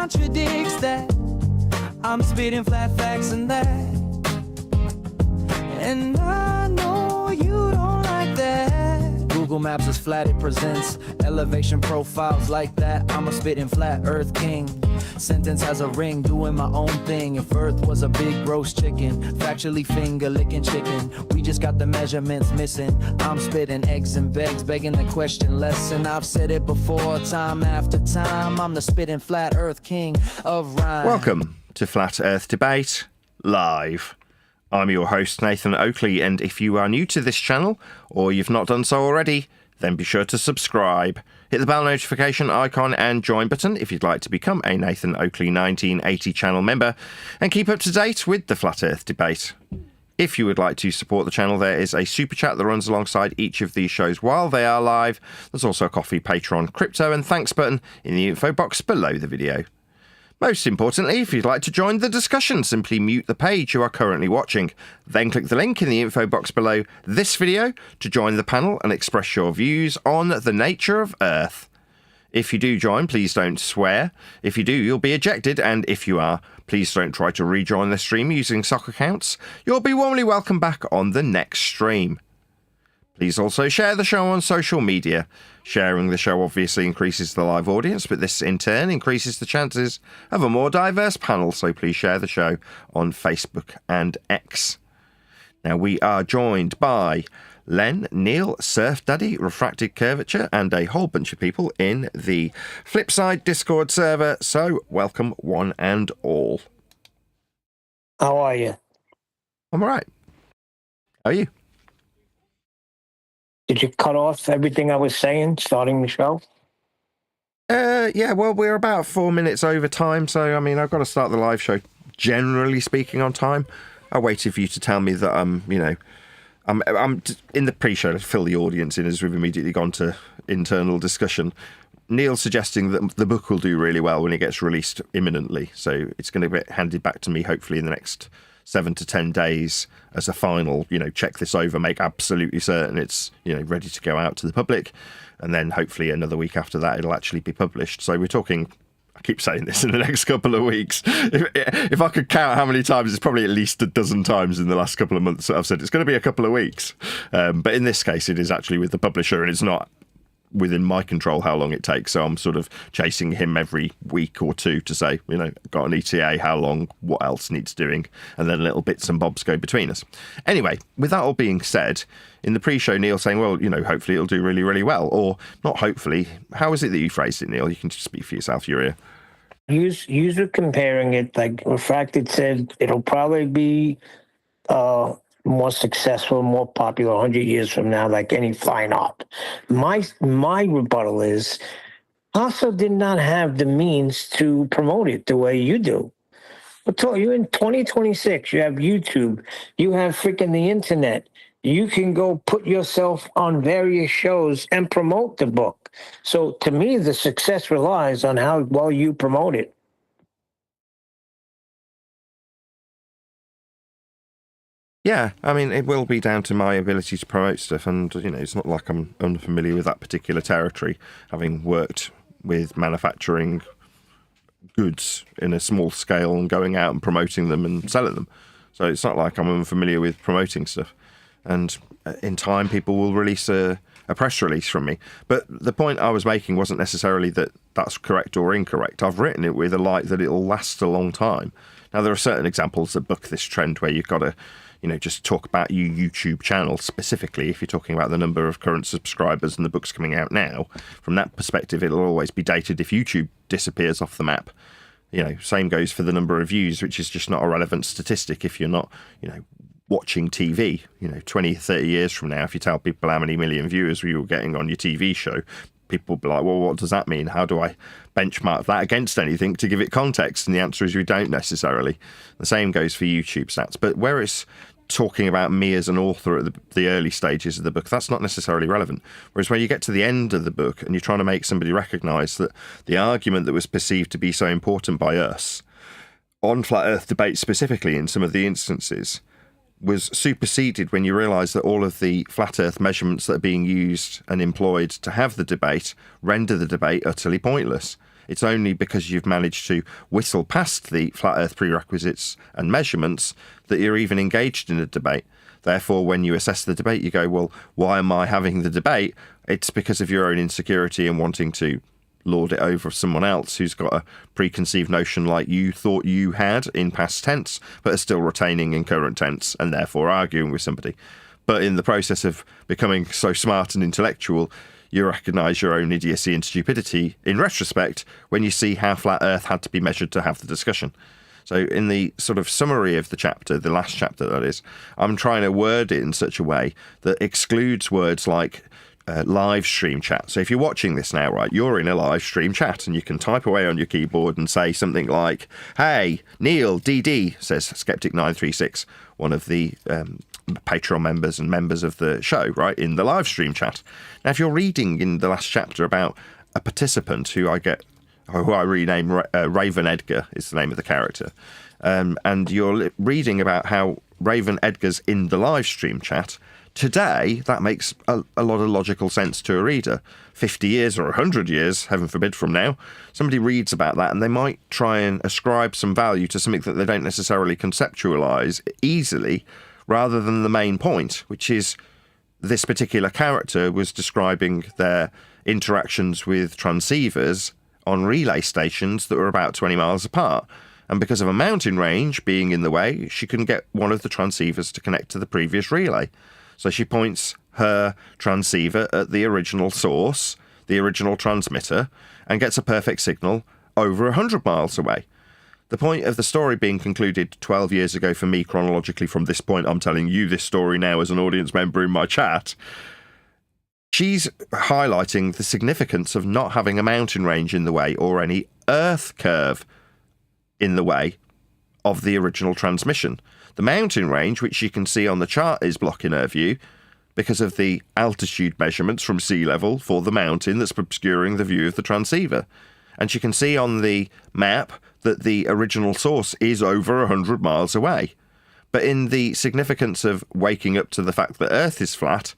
contradicts that. I'm spitting flat facts and that. And I know you don't like that. Google Maps is flat, it presents elevation profiles like that. I'm a spitting flat earth king. Sentence has a ring, doing my own thing. If earth was a big roast chicken, factually finger licking chicken. We just got the measurements missing. I'm spitting eggs and begs, begging the question lesson. I've said it before, time after time. I'm the spitting flat earth king of rhyme. Welcome to Flat Earth Debate Live. I'm your host, Nathan Oakley, and if you are new to this channel, or you've not done so already, then be sure to subscribe. Hit the bell notification icon and join button if you'd like to become a Nathan Oakley 1980 channel member, and keep up to date with the Flat Earth Debate. If you would like to support the channel, there is a super chat that runs alongside each of these shows while they are live. There's also a coffee, Patreon, crypto and thanks button in the info box below the video. Most importantly, if you'd like to join the discussion, simply mute the page you are currently watching. Then click the link in the info box below this video to join the panel and express your views on the nature of Earth. If you do join, please don't swear. If you do, you'll be ejected, and if you are, please don't try to rejoin the stream using sock accounts. You'll be warmly welcome back on the next stream. Please also share the show on social media. Sharing the show obviously increases the live audience, but this in turn increases the chances of a more diverse panel, so please share the show on Facebook and X. Now we are joined by Len, Neil, Surf Daddy, Refracted Curvature, and a whole bunch of people in the Flipside Discord server, so welcome one and all. How are you? I'm alright. How are you? Did you cut off everything I was saying starting the show? Yeah, well, we're about 4 minutes over time, so, I mean, I've got to start the live show, generally speaking, on time. I waited for you to tell me that I'm in the pre-show to fill the audience in as we've immediately gone to internal discussion. Neil's suggesting that the book will do really well when it gets released imminently, so it's going to get handed back to me, hopefully, in the next 7 to 10 days as a final, check this over, make absolutely certain it's, ready to go out to the public. And then hopefully another week after that, it'll actually be published. So we're talking, I keep saying this, in the next couple of weeks. If I could count how many times, it's probably at least a dozen times in the last couple of months that I've said it's going to be a couple of weeks. But in this case, it is actually with the publisher, and it's not within my control how long it takes, so I'm sort of chasing him every week or two to say, got an ETA, how long, what else needs doing, and then little bits and bobs go between us. Anyway, with that all being said, in the pre-show, Neil saying, well, hopefully it'll do really, really well, or not hopefully. How is it that you phrased it, Neil? You can just speak for yourself, you're here. You were comparing it, like Refracted said, it'll probably be more successful, more popular 100 years from now, like any fine art. My rebuttal is, also did not have the means to promote it the way you do. But you're in 2026, you have YouTube, you have freaking the internet. You can go put yourself on various shows and promote the book. So to me, the success relies on how well you promote it. Yeah, I mean, it will be down to my ability to promote stuff, and, it's not like I'm unfamiliar with that particular territory, having worked with manufacturing goods in a small scale and going out and promoting them and selling them. So it's not like I'm unfamiliar with promoting stuff. And in time, people will release a press release from me. But the point I was making wasn't necessarily that that's correct or incorrect. I've written it with a light that it'll last a long time. Now, there are certain examples that buck this trend where you've got to just talk about your YouTube channel specifically. If you're talking about the number of current subscribers and the books coming out now, from that perspective, it'll always be dated if YouTube disappears off the map. Same goes for the number of views, which is just not a relevant statistic if you're not, watching TV. 20, 30 years from now, if you tell people how many million viewers you were getting on your TV show, people will be like, well, what does that mean? How do I benchmark that against anything to give it context? And the answer is we don't necessarily. The same goes for YouTube stats. But where it's talking about me as an author at the early stages of the book, that's not necessarily relevant. Whereas when you get to the end of the book and you're trying to make somebody recognise that the argument that was perceived to be so important by us, on Flat Earth Debate specifically in some of the instances, was superseded when you realise that all of the flat earth measurements that are being used and employed to have the debate render the debate utterly pointless. It's only because you've managed to whistle past the flat Earth prerequisites and measurements that you're even engaged in a debate. Therefore, when you assess the debate, you go, well, why am I having the debate? It's because of your own insecurity and wanting to lord it over someone else who's got a preconceived notion like you thought you had in past tense, but are still retaining in current tense and therefore arguing with somebody. But in the process of becoming so smart and intellectual, you recognise your own idiocy and stupidity in retrospect when you see how flat Earth had to be measured to have the discussion. So in the sort of summary of the chapter, the last chapter that is, I'm trying to word it in such a way that excludes words like live stream chat. So if you're watching this now, right, you're in a live stream chat and you can type away on your keyboard and say something like, hey, Neil, DD, says Skeptic936, one of the Patreon members and members of the show, right, in the live stream chat. Now, if you're reading in the last chapter about a participant who I rename Raven Edgar is the name of the character, and you're reading about how Raven Edgar's in the live stream chat, today that makes a lot of logical sense to a reader. 50 years or 100 years, heaven forbid from now, somebody reads about that and they might try and ascribe some value to something that they don't necessarily conceptualise easily, rather than the main point, which is this particular character was describing their interactions with transceivers on relay stations that were about 20 miles apart. And because of a mountain range being in the way, she couldn't get one of the transceivers to connect to the previous relay. So she points her transceiver at the original source, the original transmitter, and gets a perfect signal over 100 miles away. The point of the story being concluded 12 years ago for me chronologically from this point, I'm telling you this story now as an audience member in my chat. She's highlighting the significance of not having a mountain range in the way or any Earth curve in the way of the original transmission. The mountain range, which you can see on the chart, is blocking her view because of the altitude measurements from sea level for the mountain that's obscuring the view of the transceiver. And you can see on the map that the original source is over 100 miles away. But in the significance of waking up to the fact that Earth is flat,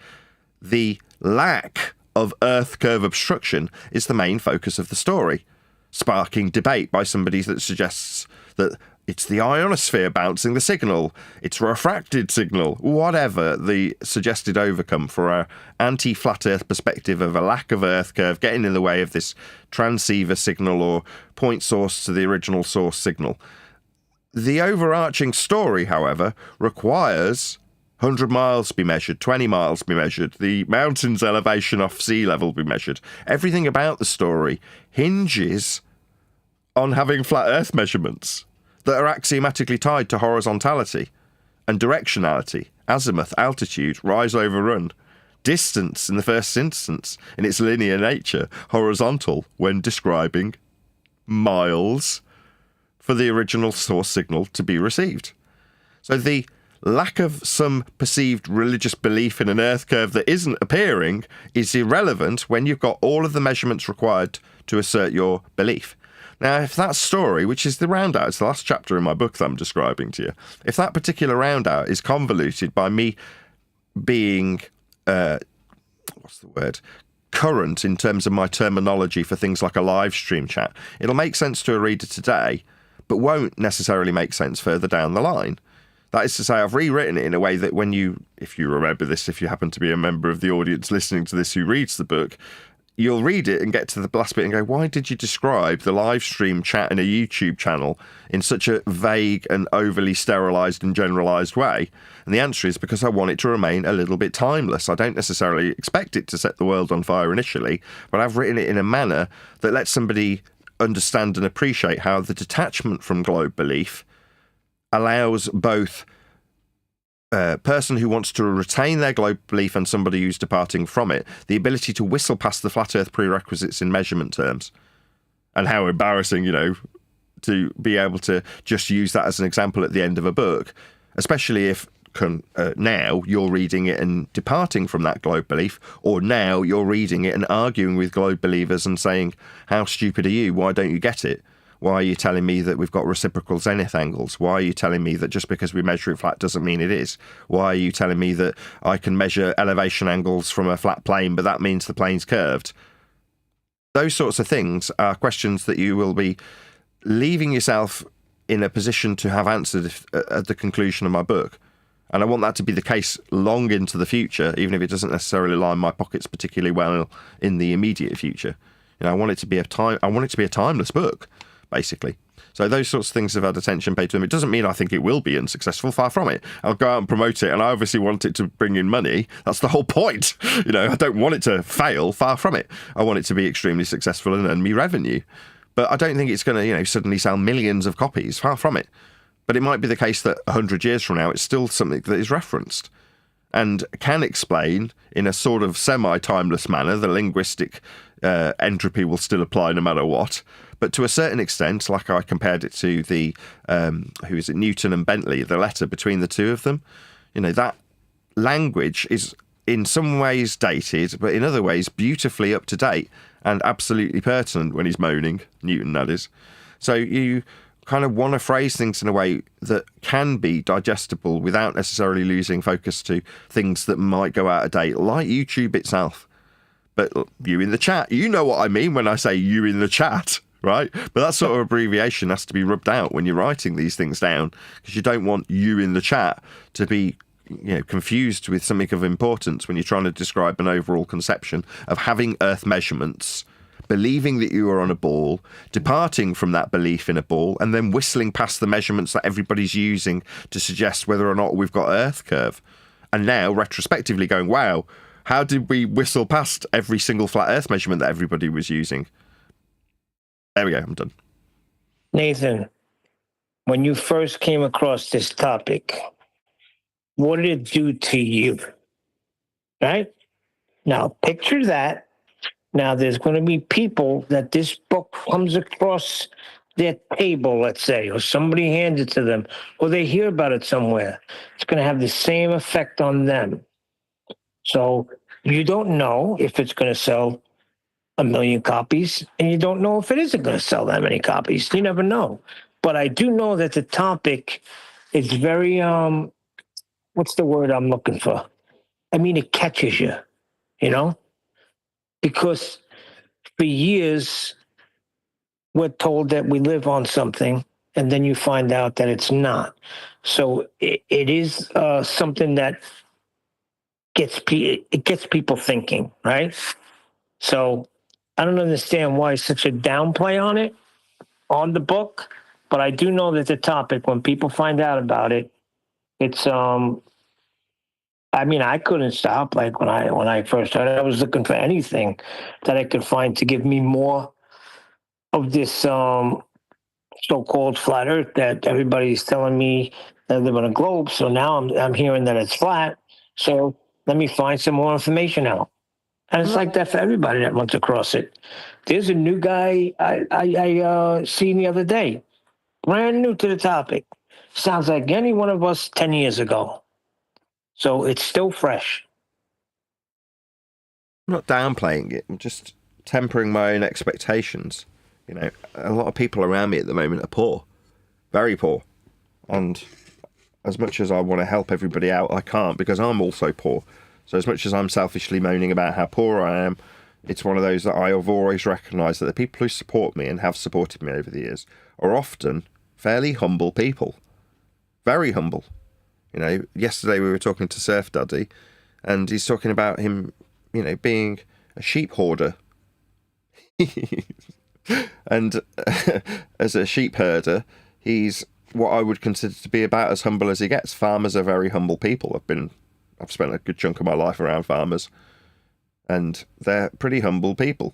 the lack of Earth curve obstruction is the main focus of the story, sparking debate by somebody that suggests that it's the ionosphere bouncing the signal, it's a refracted signal, whatever the suggested overcome for our anti-flat Earth perspective of a lack of Earth curve getting in the way of this transceiver signal or point source to the original source signal. The overarching story, however, requires 100 miles be measured, 20 miles be measured, the mountain's elevation off sea level be measured. Everything about the story hinges on having flat Earth measurements that are axiomatically tied to horizontality and directionality, azimuth, altitude, rise over run, distance in the first instance in its linear nature, horizontal when describing miles for the original source signal to be received. So the lack of some perceived religious belief in an Earth curve that isn't appearing is irrelevant when you've got all of the measurements required to assert your belief. Now, if that story, which is the roundout, it's the last chapter in my book that I'm describing to you, if that particular roundout is convoluted by me being, current in terms of my terminology for things like a live stream chat, it'll make sense to a reader today, but won't necessarily make sense further down the line. That is to say, I've rewritten it in a way that if you remember this, if you happen to be a member of the audience listening to this who reads the book, you'll read it and get to the last bit and go, why did you describe the live stream chat in a YouTube channel in such a vague and overly sterilised and generalised way? And the answer is because I want it to remain a little bit timeless. I don't necessarily expect it to set the world on fire initially, but I've written it in a manner that lets somebody understand and appreciate how the detachment from globe belief allows both a person who wants to retain their globe belief and somebody who's departing from it the ability to whistle past the flat Earth prerequisites in measurement terms. And how embarrassing, to be able to just use that as an example at the end of a book, especially if now you're reading it and departing from that globe belief, or now you're reading it and arguing with globe believers and saying, how stupid are you? Why don't you get it? Why are you telling me that we've got reciprocal zenith angles? Why are you telling me that just because we measure it flat doesn't mean it is? Why are you telling me that I can measure elevation angles from a flat plane, but that means the plane's curved? Those sorts of things are questions that you will be leaving yourself in a position to have answered at the conclusion of my book. And I want that to be the case long into the future, even if it doesn't necessarily line my pockets particularly well in the immediate future. I want it to be a timeless book, basically. So those sorts of things have had attention paid to them. It doesn't mean I think it will be unsuccessful. Far from it. I'll go out and promote it, and I obviously want it to bring in money. That's the whole point. I don't want it to fail. Far from it. I want it to be extremely successful and earn me revenue. But I don't think it's going to, suddenly sell millions of copies. Far from it. But it might be the case that 100 years from now, it's still something that is referenced and can explain in a sort of semi-timeless manner. The linguistic entropy will still apply no matter what. But to a certain extent, like I compared it to the, Newton and Bentley, the letter between the two of them, that language is in some ways dated, but in other ways beautifully up to date and absolutely pertinent when he's moaning, Newton that is. So you kind of want to phrase things in a way that can be digestible without necessarily losing focus to things that might go out of date, like YouTube itself. But you in the chat, you know what I mean when I say you in the chat, right? But that sort of abbreviation has to be rubbed out when you're writing these things down, because you don't want you in the chat to be confused with something of importance when you're trying to describe an overall conception of having Earth measurements, believing that you are on a ball, departing from that belief in a ball, and then whistling past the measurements that everybody's using to suggest whether or not we've got Earth curve. And now, retrospectively going, wow, how did we whistle past every single flat Earth measurement that everybody was using? There we go, I'm done. Nathan, when you first came across this topic, what did it do to you? Right? Now, picture that. Now, there's going to be people that this book comes across their table, let's say, or somebody hands it to them, or they hear about it somewhere. It's going to have the same effect on them. So you don't know if it's going to sell 1 million copies, and you don't know if it isn't going to sell that many copies. You never know. But I do know that the topic is very, what's the word I'm looking for? I mean, it catches you, because for years, we're told that we live on something, and then you find out that it's not. So it is something that gets people thinking, right? So I don't understand why such a downplay on it, on the book, but I do know that the topic, when people find out about it, it's I couldn't stop. Like when I first started, I was looking for anything that I could find to give me more of this so-called flat Earth that everybody's telling me that I live on a globe. So now I'm hearing that it's flat. So let me find some more information out. And it's like that for everybody that runs across it. There's a new guy I seen the other day, brand new to the topic. Sounds like any one of us 10 years ago. So it's still fresh. I'm not downplaying it. I'm just tempering my own expectations. A lot of people around me at the moment are poor, very poor. And as much as I want to help everybody out, I can't, because I'm also poor. So as much as I'm selfishly moaning about how poor I am, it's one of those that I have always recognised that the people who support me and have supported me over the years are often fairly humble people. Very humble. Yesterday we were talking to Surf Daddy, and he's talking about him, being a sheep hoarder. And as a sheep herder, he's what I would consider to be about as humble as he gets. Farmers are very humble people. I've spent a good chunk of my life around farmers, and they're pretty humble people.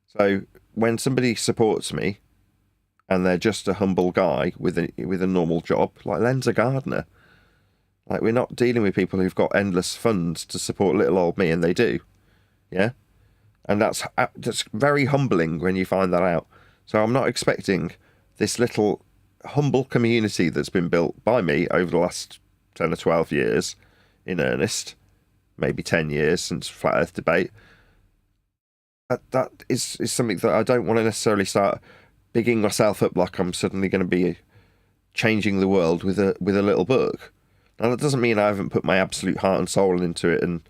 So when somebody supports me, and they're just a humble guy with a normal job, like Len's a gardener. Like, we're not dealing with people who've got endless funds to support little old me, and they do. Yeah? And that's very humbling when you find that out. So I'm not expecting this little humble community that's been built by me over the last 10 or 12 years, in earnest, maybe 10 years since Flat Earth debate. That is something that I don't want to necessarily start bigging myself up like I'm suddenly going to be changing the world with a little book. Now, that doesn't mean I haven't put my absolute heart and soul into it, and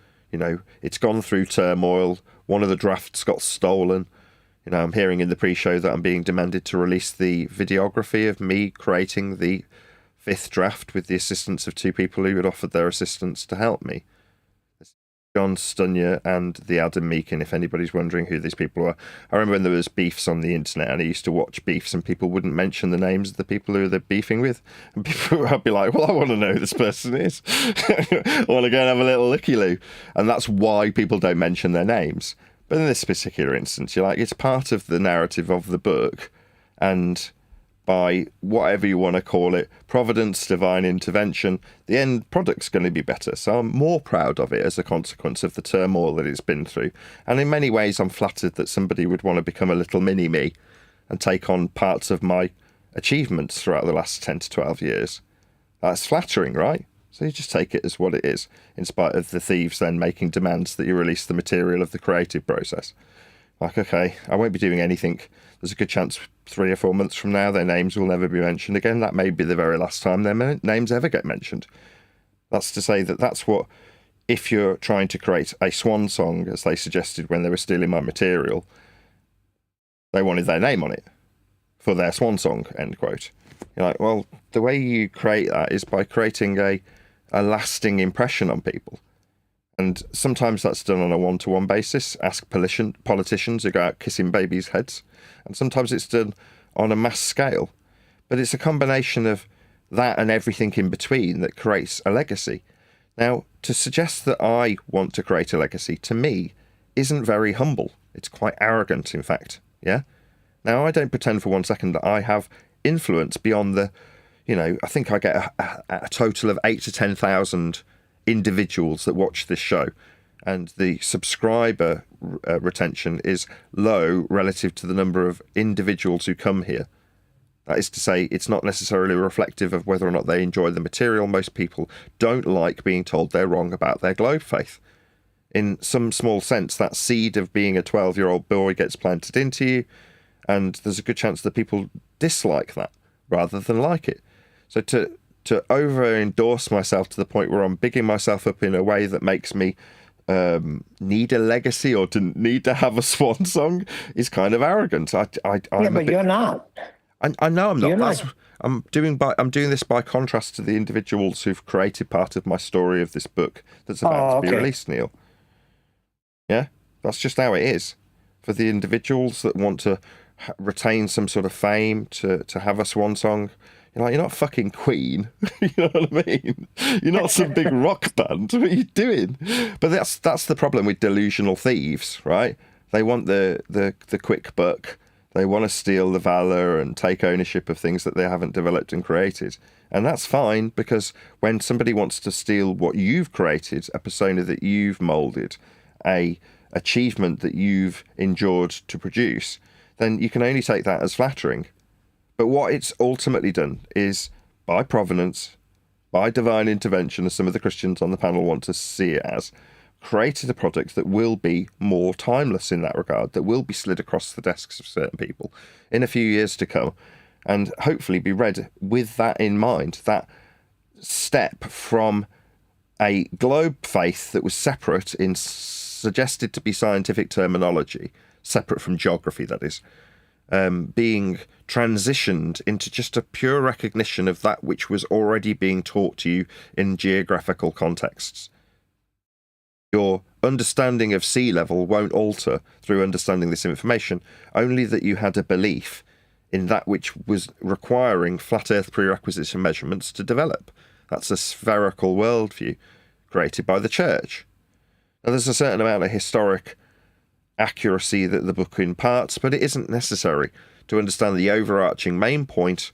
it's gone through turmoil. One of the drafts got stolen. You know, I'm hearing in the pre-show that I'm being demanded to release the videography of me creating the 5th draft with the assistance of 2 people who had offered their assistance to help me. John Stunyer and the Adam Meakin, if anybody's wondering who these people are. I remember when there was beefs on the internet and I used to watch beefs and people wouldn't mention the names of the people who they're beefing with. And people would be like, well, I want to know who this person is. I want to go and have a little looky-loo. And that's why people don't mention their names. But in this particular instance, you're like, it's part of the narrative of the book. And by whatever you want to call it, providence, divine intervention, the end product's going to be better. So I'm more proud of it as a consequence of the turmoil that it's been through. And in many ways, I'm flattered that somebody would want to become a little mini-me and take on parts of my achievements throughout the last 10 to 12 years. That's flattering, right? So you just take it as what it is, in spite of the thieves then making demands that you release the material of the creative process. Like, okay, I won't be doing anything. There's a good chance 3 or 4 months from now their names will never be mentioned again. That may be the very last time their names ever get mentioned. That's to say that that's what, if you're trying to create a swan song, as they suggested when they were stealing my material, they wanted their name on it for their swan song, end quote. You're like, well, the way you create that is by creating a lasting impression on people. And sometimes that's done on a one-to-one basis. Ask politicians who go out kissing babies' heads. And sometimes it's done on a mass scale. But it's a combination of that and everything in between that creates a legacy. Now, to suggest that I want to create a legacy, to me, isn't very humble. It's quite arrogant, in fact. Yeah? Now, I don't pretend for 1 second that I have influence beyond the, you know, I think I get a total of 8,000 to 10,000 individuals that watch this show, and the subscriber retention is low relative to the number of individuals who come here. That is to say, it's not necessarily reflective of whether or not they enjoy the material. Most people don't like being told they're wrong about their globe faith. In some small sense, that seed of being a 12-year-old boy gets planted into you, and there's a good chance that people dislike that rather than like it. So to over-endorse myself to the point where I'm bigging myself up in a way that makes me need a legacy or to need to have a swan song is kind of arrogant. You're not. I know I'm not. You're not. I'm doing this by contrast to the individuals who've created part of my story of this book that's about to be released, Neil. Yeah, that's just how it is. For the individuals that want to retain some sort of fame, to have a swan song, you're not fucking Queen. You know what I mean? You're not some big rock band. What are you doing? But that's the problem with delusional thieves, right? They want the quick buck. They want to steal the valor and take ownership of things that they haven't developed and created. And that's fine, because when somebody wants to steal what you've created, a persona that you've molded, a achievement that you've endured to produce, then you can only take that as flattering. But what it's ultimately done is, by provenance, by divine intervention, as some of the Christians on the panel want to see it as, created a product that will be more timeless in that regard, that will be slid across the desks of certain people in a few years to come, and hopefully be read with that in mind, that step from a globe faith that was separate in suggested to be scientific terminology, separate from geography, that is, being transitioned into just a pure recognition of that which was already being taught to you in geographical contexts. Your understanding of sea level won't alter through understanding this information, only that you had a belief in that which was requiring flat earth prerequisites and measurements to develop. That's a spherical worldview created by the church. Now, there's a certain amount of historic accuracy that the book imparts, but it isn't necessary to understand the overarching main point,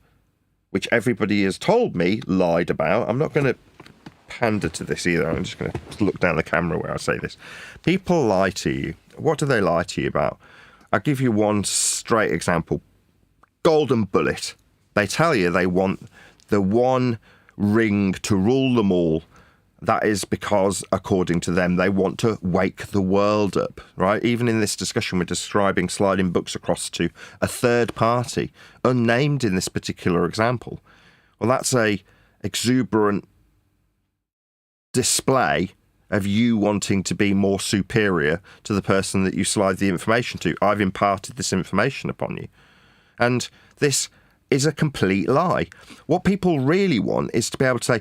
which everybody has told me lied about. I'm not going to pander to this either. I'm just going to look down the camera where I say this. People lie to you. What do they lie to you about? I'll give you one straight example. Golden bullet. They tell you they want the one ring to rule them all. That is because, according to them, they want to wake the world up, right? Even in this discussion, we're describing sliding books across to a third party, unnamed in this particular example. Well, that's a exuberant display of you wanting to be more superior to the person that you slide the information to. I've imparted this information upon you. And this is a complete lie. What people really want is to be able to say,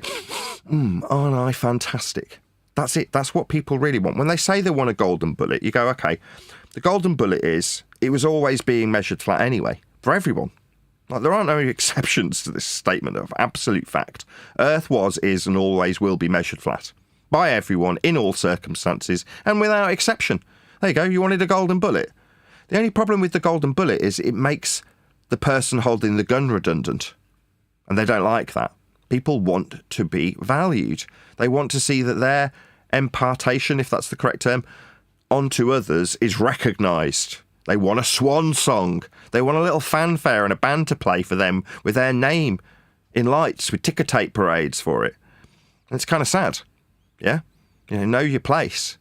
aren't I fantastic? That's it. That's what people really want. When they say they want a golden bullet, you go, okay, the golden bullet is, it was always being measured flat anyway, for everyone. Like, there aren't no exceptions to this statement of absolute fact. Earth was, is, and always will be measured flat. By everyone, in all circumstances, and without exception. There you go, you wanted a golden bullet. The only problem with the golden bullet is it makes the person holding the gun redundant. And they don't like that. People want to be valued. They want to see that their impartation, if that's the correct term, onto others is recognised. They want a swan song. They want a little fanfare and a band to play for them with their name in lights, with ticker tape parades for it. And it's kind of sad. Yeah? Know your place.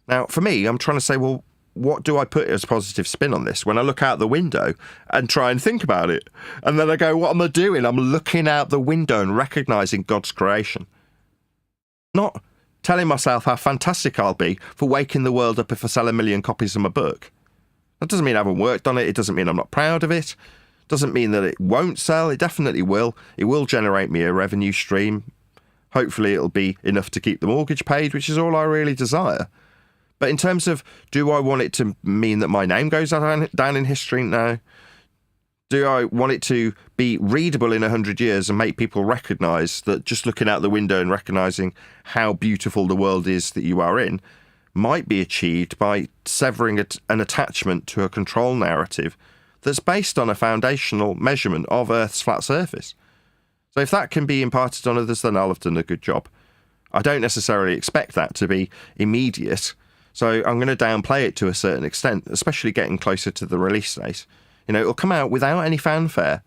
Now, for me, I'm trying to say, well, what do I put as positive spin on this when I look out the window and try and think about it? And then I go, what am I doing? I'm looking out the window and recognising God's creation. Not telling myself how fantastic I'll be for waking the world up if I sell 1 million copies of my book. That doesn't mean I haven't worked on it. It doesn't mean I'm not proud of it. It doesn't mean that it won't sell. It definitely will. It will generate me a revenue stream. Hopefully it'll be enough to keep the mortgage paid, which is all I really desire. But in terms of, do I want it to mean that my name goes down in history? No. Do I want it to be readable in 100 years and make people recognise that just looking out the window and recognising how beautiful the world is that you are in might be achieved by severing an attachment to a control narrative that's based on a foundational measurement of Earth's flat surface? So if that can be imparted on others, then I'll have done a good job. I don't necessarily expect that to be immediate, so I'm going to downplay it to a certain extent, especially getting closer to the release date. It'll come out without any fanfare.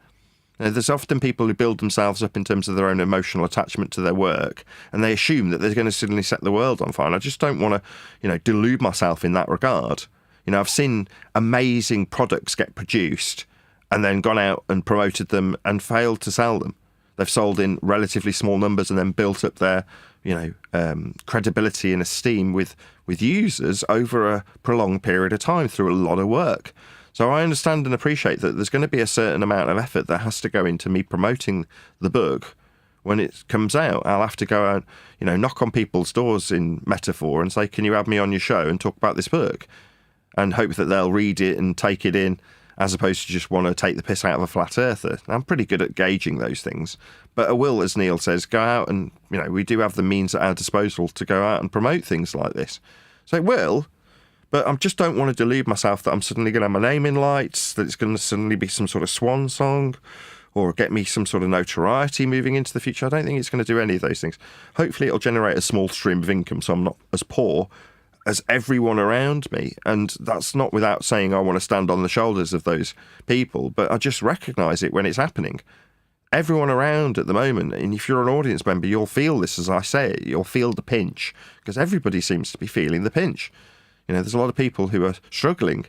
There's often people who build themselves up in terms of their own emotional attachment to their work, and they assume that they're going to suddenly set the world on fire. And I just don't want to, delude myself in that regard. I've seen amazing products get produced and then gone out and promoted them and failed to sell them. They've sold in relatively small numbers and then built up their, credibility and esteem with users over a prolonged period of time through a lot of work. So I understand and appreciate that there's going to be a certain amount of effort that has to go into me promoting the book when it comes out. I'll have to go out, knock on people's doors in metaphor and say, can you have me on your show and talk about this book? And hope that they'll read it and take it in, as opposed to just want to take the piss out of a flat earther. I'm pretty good at gauging those things. But I will, as Neil says, go out and, we do have the means at our disposal to go out and promote things like this. So it will, but I just don't want to delude myself that I'm suddenly going to have my name in lights, that it's going to suddenly be some sort of swan song, or get me some sort of notoriety moving into the future. I don't think it's going to do any of those things. Hopefully it'll generate a small stream of income so I'm not as poor as everyone around me. And that's not without saying I want to stand on the shoulders of those people, but I just recognise it when it's happening. Everyone around at the moment, and if you're an audience member, you'll feel this as I say it, you'll feel the pinch, because everybody seems to be feeling the pinch. There's a lot of people who are struggling.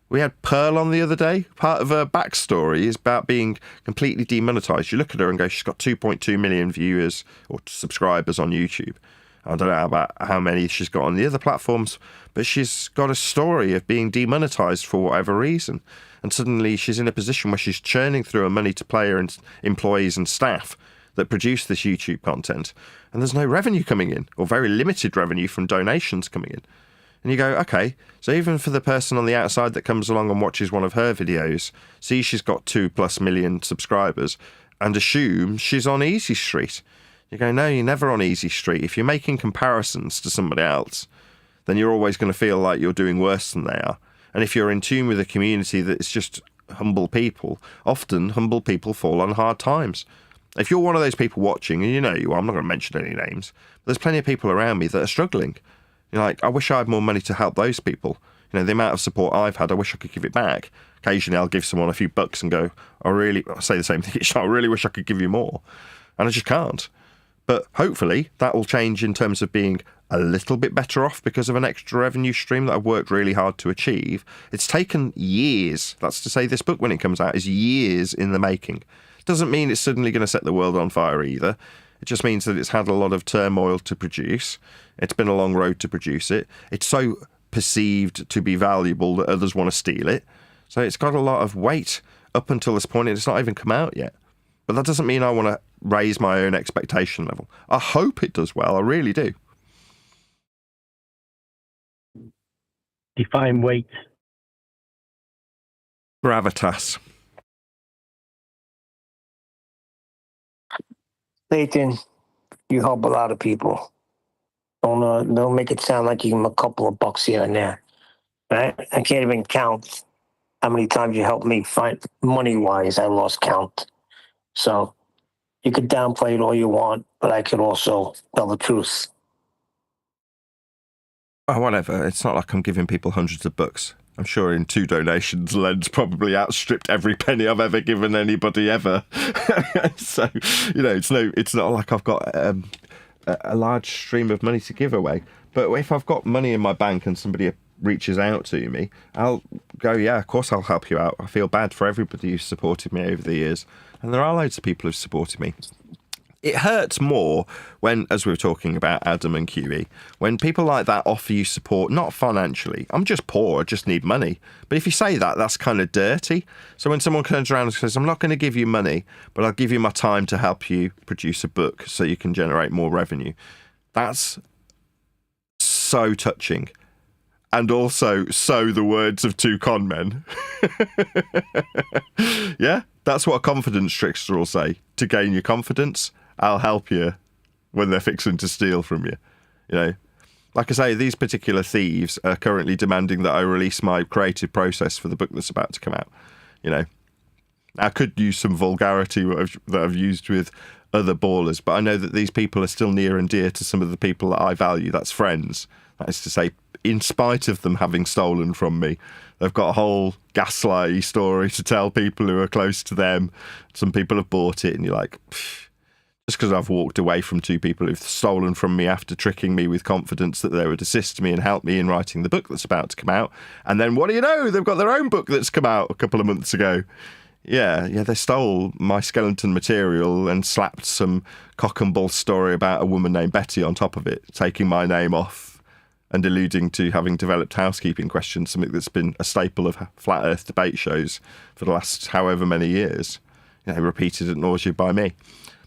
We had Pearl on the other day. Part of her backstory is about being completely demonetised. You look at her and go, she's got 2.2 million viewers or subscribers on YouTube. I don't know about how many she's got on the other platforms, but she's got a story of being demonetised for whatever reason. And suddenly she's in a position where she's churning through her money to player and employees and staff that produce this YouTube content. And there's no revenue coming in, or very limited revenue from donations coming in. And you go, okay, so even for the person on the outside that comes along and watches one of her videos, sees she's got 2+ million subscribers, and assumes she's on Easy Street. You go, no, you're never on Easy Street. If you're making comparisons to somebody else, then you're always going to feel like you're doing worse than they are. And if you're in tune with a community that is just humble people, often humble people fall on hard times. If you're one of those people watching, and you know you are, I'm not going to mention any names, but there's plenty of people around me that are struggling. You're like, I wish I had more money to help those people. The amount of support I've had, I wish I could give it back. Occasionally I'll give someone a few bucks and go, I say the same thing, I really wish I could give you more. And I just can't. But hopefully that will change in terms of being a little bit better off because of an extra revenue stream that I've worked really hard to achieve. It's taken years. That's to say this book, when it comes out, is years in the making. Doesn't mean it's suddenly going to set the world on fire either. It just means that it's had a lot of turmoil to produce. It's been a long road to produce it. It's so perceived to be valuable that others want to steal it. So it's got a lot of weight up until this point, and it's not even come out yet. But that doesn't mean I want to raise my own expectation level. I hope it does well. I really do. Define weight. Gravitas. Nathan, you help a lot of people. Don't make it sound like you give them a couple of bucks here and there. Right? I can't even count how many times you helped me find money-wise. I lost count. So you could downplay it all you want, but I could also tell the truth. Oh, whatever. It's not like I'm giving people hundreds of bucks. I'm sure in 2 donations, Len's probably outstripped every penny I've ever given anybody ever. So, it's not like I've got a large stream of money to give away. But if I've got money in my bank and somebody reaches out to me, I'll go, yeah, of course I'll help you out. I feel bad for everybody who's supported me over the years. And there are loads of people who've supported me. It hurts more when, as we were talking about Adam and QE, when people like that offer you support, not financially. I'm just poor, I just need money. But if you say that, that's kind of dirty. So when someone turns around and says, I'm not going to give you money, but I'll give you my time to help you produce a book so you can generate more revenue. That's so touching. And also, so the words of 2 con men. Yeah, that's what a confidence trickster will say. To gain your confidence, I'll help you when they're fixing to steal from you. Like I say, these particular thieves are currently demanding that I release my creative process for the book that's about to come out. I could use some vulgarity that I've used with other ballers, but I know that these people are still near and dear to some of the people that I value. That's friends. That is to say, in spite of them having stolen from me, they've got a whole gaslighty story to tell people who are close to them. Some people have bought it, and you're like, just because I've walked away from 2 people who've stolen from me after tricking me with confidence that they would assist me and help me in writing the book that's about to come out. And then what do you know? They've got their own book that's come out a couple of months ago. Yeah, they stole my skeleton material and slapped some cock and bull story about a woman named Betty on top of it, taking my name off and alluding to having developed housekeeping questions, something that's been a staple of flat earth debate shows for the last however many years, repeated at nausea by me.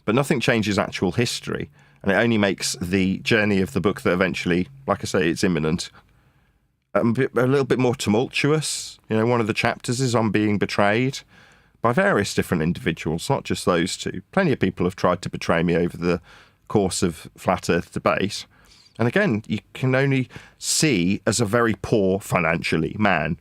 But nothing changes actual history, and it only makes the journey of the book that eventually, like I say, it's imminent, a little bit more tumultuous. One of the chapters is on being betrayed by various different individuals, not just those 2. Plenty of people have tried to betray me over the course of flat earth debate. And again, you can only see as a very poor financially man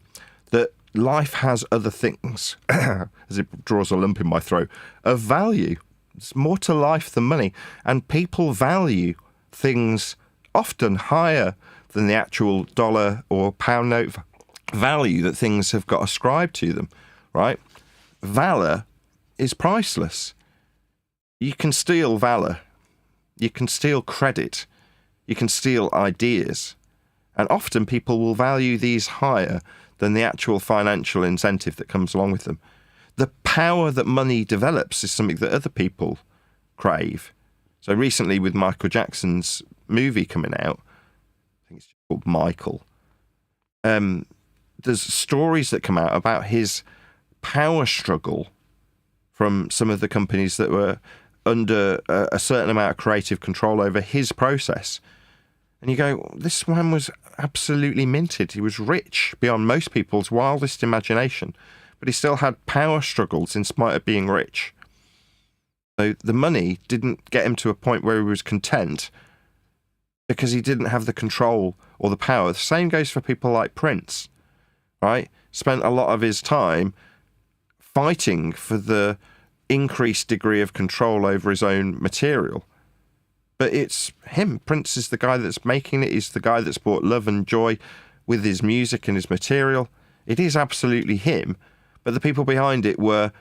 that life has other things, as it draws a lump in my throat, of value. There's more to life than money. And people value things often higher than the actual dollar or pound note value that things have got ascribed to them, right? Valor is priceless. You can steal valor. You can steal credit. You can steal ideas. And often people will value these higher than the actual financial incentive that comes along with them. The power that money develops is something that other people crave. So recently with Michael Jackson's movie coming out, I think it's called Michael, there's stories that come out about his power struggle from some of the companies that were under a certain amount of creative control over his process. And you go, this man was absolutely minted. He was rich beyond most people's wildest imagination, but he still had power struggles in spite of being rich. So the money didn't get him to a point where he was content because he didn't have the control or the power. The same goes for people like Prince, right? Spent a lot of his time fighting for the increased degree of control over his own material. But it's him. Prince is the guy that's making it. He's the guy that's brought love and joy with his music and his material. It is absolutely him. But the people behind it were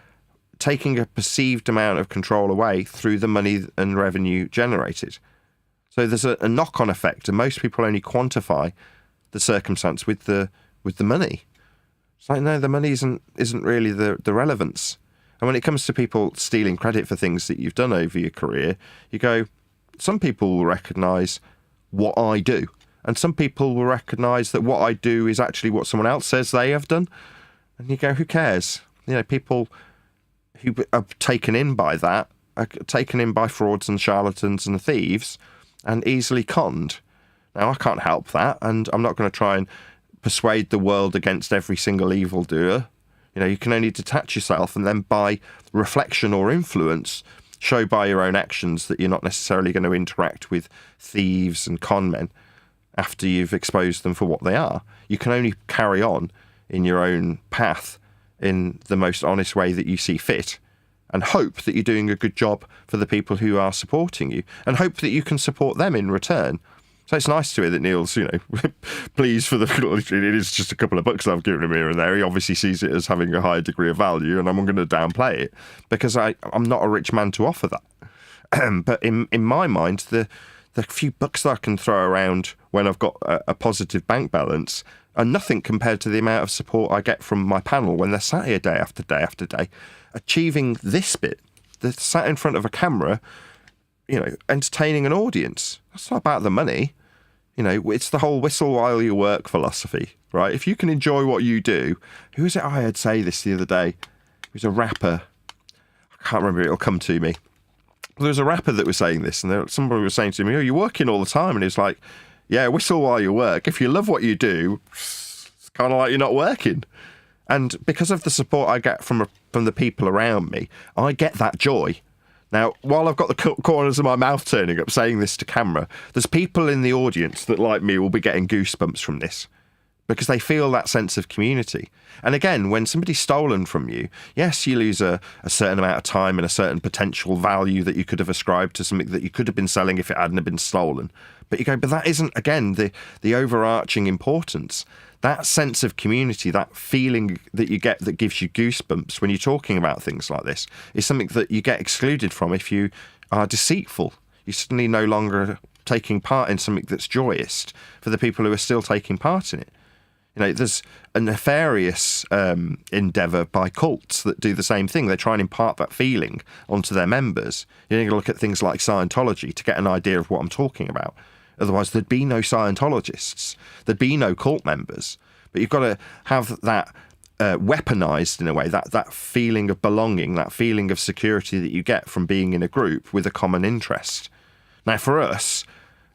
taking a perceived amount of control away through the money and revenue generated. So there's a knock-on effect, and most people only quantify the circumstance with the money. It's like, no, the money isn't really the relevance. And when it comes to people stealing credit for things that you've done over your career, you go, some people will recognise what I do. And some people will recognise that what I do is actually what someone else says they have done. And you go, who cares? You know, people who are taken in by that are taken in by frauds and charlatans and thieves and easily conned. Now, I can't help that, and I'm not going to try and persuade the world against every single evildoer. You know, you can only detach yourself and then by reflection or influence show by your own actions that you're not necessarily going to interact with thieves and con men after you've exposed them for what they are. You can only carry on in your own path in the most honest way that you see fit, and hope that you're doing a good job for the people who are supporting you, and hope that you can support them in return. So it's nice to hear that Neil's, you know, pleased for it is just a couple of bucks I've given him here and there. He obviously sees it as having a higher degree of value, and I'm going to downplay it because I'm not a rich man to offer that. But in my mind, the few bucks that I can throw around when I've got a positive bank balance are nothing compared to the amount of support I get from my panel when they're sat here day after day after day, achieving this bit. They're sat in front of a camera, you know, entertaining an audience. That's not about the money. You know, it's the whole whistle while you work philosophy, right? If you can enjoy what you do, who was it I heard say this the other day? It was a rapper. I can't remember, it'll come to me. There was a rapper that was saying this, and somebody was saying to me, oh, you're working all the time. And it's like, yeah, whistle while you work. If you love what you do, it's kind of like you're not working. And because of the support I get from the people around me, I get that joy. Now, while I've got the corners of my mouth turning up saying this to camera, there's people in the audience that, like me, will be getting goosebumps from this because they feel that sense of community. And again, when somebody's stolen from you, yes, you lose a certain amount of time and a certain potential value that you could have ascribed to something that you could have been selling if it hadn't have been stolen. But you go, but that isn't, again, the overarching importance. That sense of community, that feeling that you get that gives you goosebumps when you're talking about things like this is something that you get excluded from if you are deceitful. You're suddenly no longer taking part in something that's joyous for the people who are still taking part in it. You know, there's a nefarious endeavour by cults that do the same thing. They try and impart that feeling onto their members. You need to look at things like Scientology to get an idea of what I'm talking about. Otherwise, there'd be no Scientologists. There'd be no cult members. But you've got to have that weaponized in a way, that feeling of belonging, that feeling of security that you get from being in a group with a common interest. Now, for us,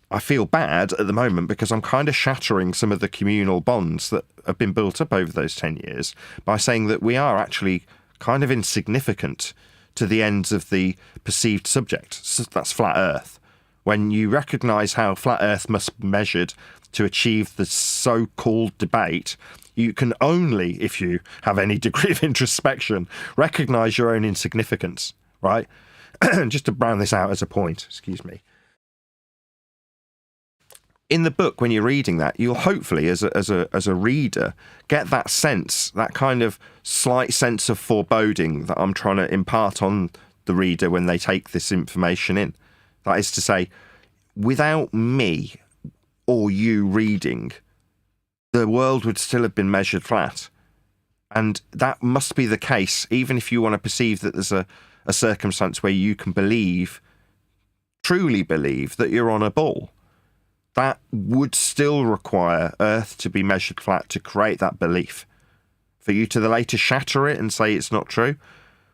I feel bad at the moment because I'm kind of shattering some of the communal bonds that have been built up over those 10 years by saying that we are actually kind of insignificant to the ends of the perceived subject. So that's flat Earth. When you recognise how flat Earth must be measured to achieve the so-called debate, you can only, if you have any degree of introspection, recognise your own insignificance, right? Just to round this out as a point, excuse me. In the book, when you're reading that, you'll hopefully, as a reader, get that sense, that kind of slight sense of foreboding that I'm trying to impart on the reader when they take this information in. That is to say, without me or you reading, the world would still have been measured flat. And that must be the case, even if you want to perceive that there's a circumstance where you can believe, truly believe, that you're on a ball. That would still require Earth to be measured flat to create that belief. For you to later shatter it and say it's not true,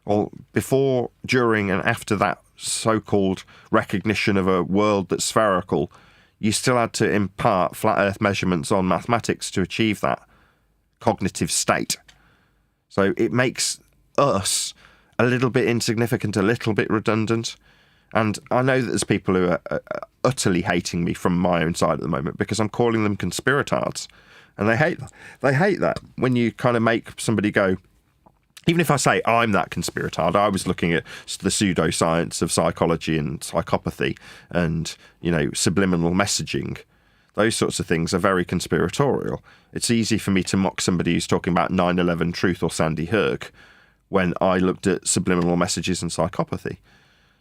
or before, during, and after that so-called recognition of a world that's spherical, you still had to impart flat Earth measurements on mathematics to achieve that cognitive state. So it makes us a little bit insignificant, a little bit redundant. And I know that there's people who are utterly hating me from my own side at the moment because I'm calling them conspiratards. And they hate that. When you kind of make somebody go, even if I say I'm that conspiratard, I was looking at the pseudoscience of psychology and psychopathy and, you know, subliminal messaging. Those sorts of things are very conspiratorial. It's easy for me to mock somebody who's talking about 9/11 truth or Sandy Hook when I looked at subliminal messages and psychopathy.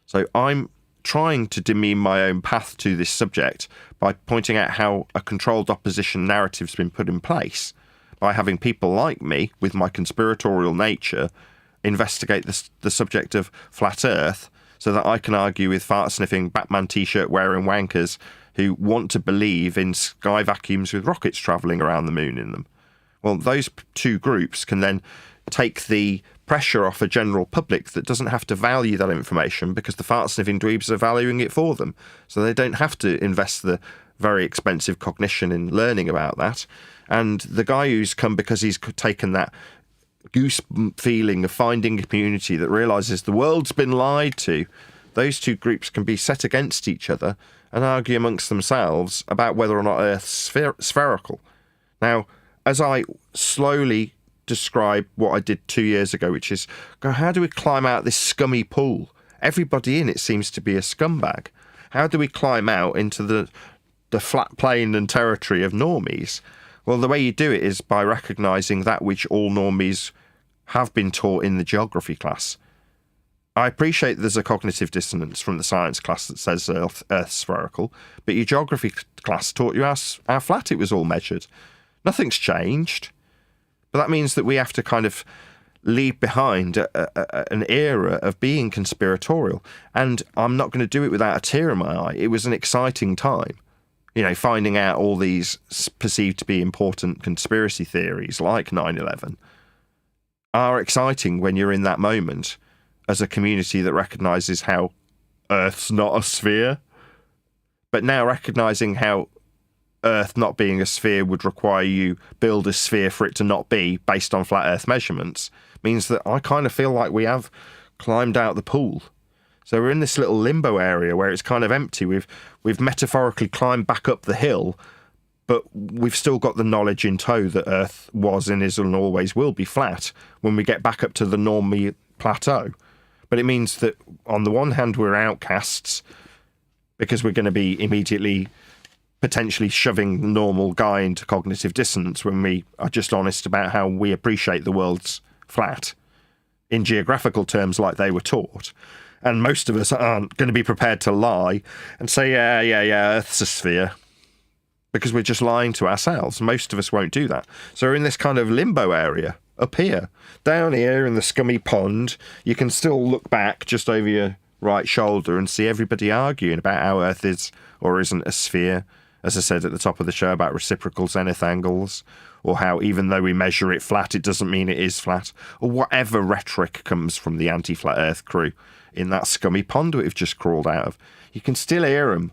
So I'm trying to demean my own path to this subject by pointing out how a controlled opposition narrative's been put in place by having people like me, with my conspiratorial nature, investigate the subject of flat Earth so that I can argue with fart-sniffing, Batman T-shirt wearing wankers who want to believe in sky vacuums with rockets travelling around the moon in them. Well, those two groups can then take the pressure off a general public that doesn't have to value that information because the fart-sniffing dweebs are valuing it for them. So they don't have to invest the very expensive cognition in learning about that. And the guy who's come because he's taken that goose feeling of finding a community that realises the world's been lied to, those two groups can be set against each other and argue amongst themselves about whether or not Earth's spherical. Now, as I slowly describe what I did 2 years ago, which is, how do we climb out this scummy pool? Everybody in it seems to be a scumbag. How do we climb out into the flat plane and territory of normies? Well, the way you do it is by recognising that which all normies have been taught in the geography class. I appreciate there's a cognitive dissonance from the science class that says Earth's spherical, but your geography class taught you how flat it was all measured. Nothing's changed. But that means that we have to kind of leave behind an era of being conspiratorial. And I'm not going to do it without a tear in my eye. It was an exciting time. You know, finding out all these perceived to be important conspiracy theories like 9/11 are exciting when you're in that moment as a community that recognises how Earth's not a sphere. But now recognising how Earth not being a sphere would require you build a sphere for it to not be based on flat Earth measurements means that I kind of feel like we have climbed out the pool. So we're in this little limbo area where it's kind of empty. We've metaphorically climbed back up the hill, but we've still got the knowledge in tow that Earth was and is and always will be flat when we get back up to the normie plateau. But it means that on the one hand we're outcasts because we're going to be immediately potentially shoving the normal guy into cognitive dissonance when we are just honest about how we appreciate the world's flat in geographical terms like they were taught. And most of us aren't going to be prepared to lie and say, yeah, Earth's a sphere, because we're just lying to ourselves. Most of us won't do that. So we're in this kind of limbo area up here. Down here in the scummy pond, you can still look back just over your right shoulder and see everybody arguing about how Earth is or isn't a sphere. As I said at the top of the show about reciprocal zenith angles, or how even though we measure it flat, it doesn't mean it is flat, or whatever rhetoric comes from the anti-flat Earth crew in that scummy pond we've just crawled out of. You can still hear them,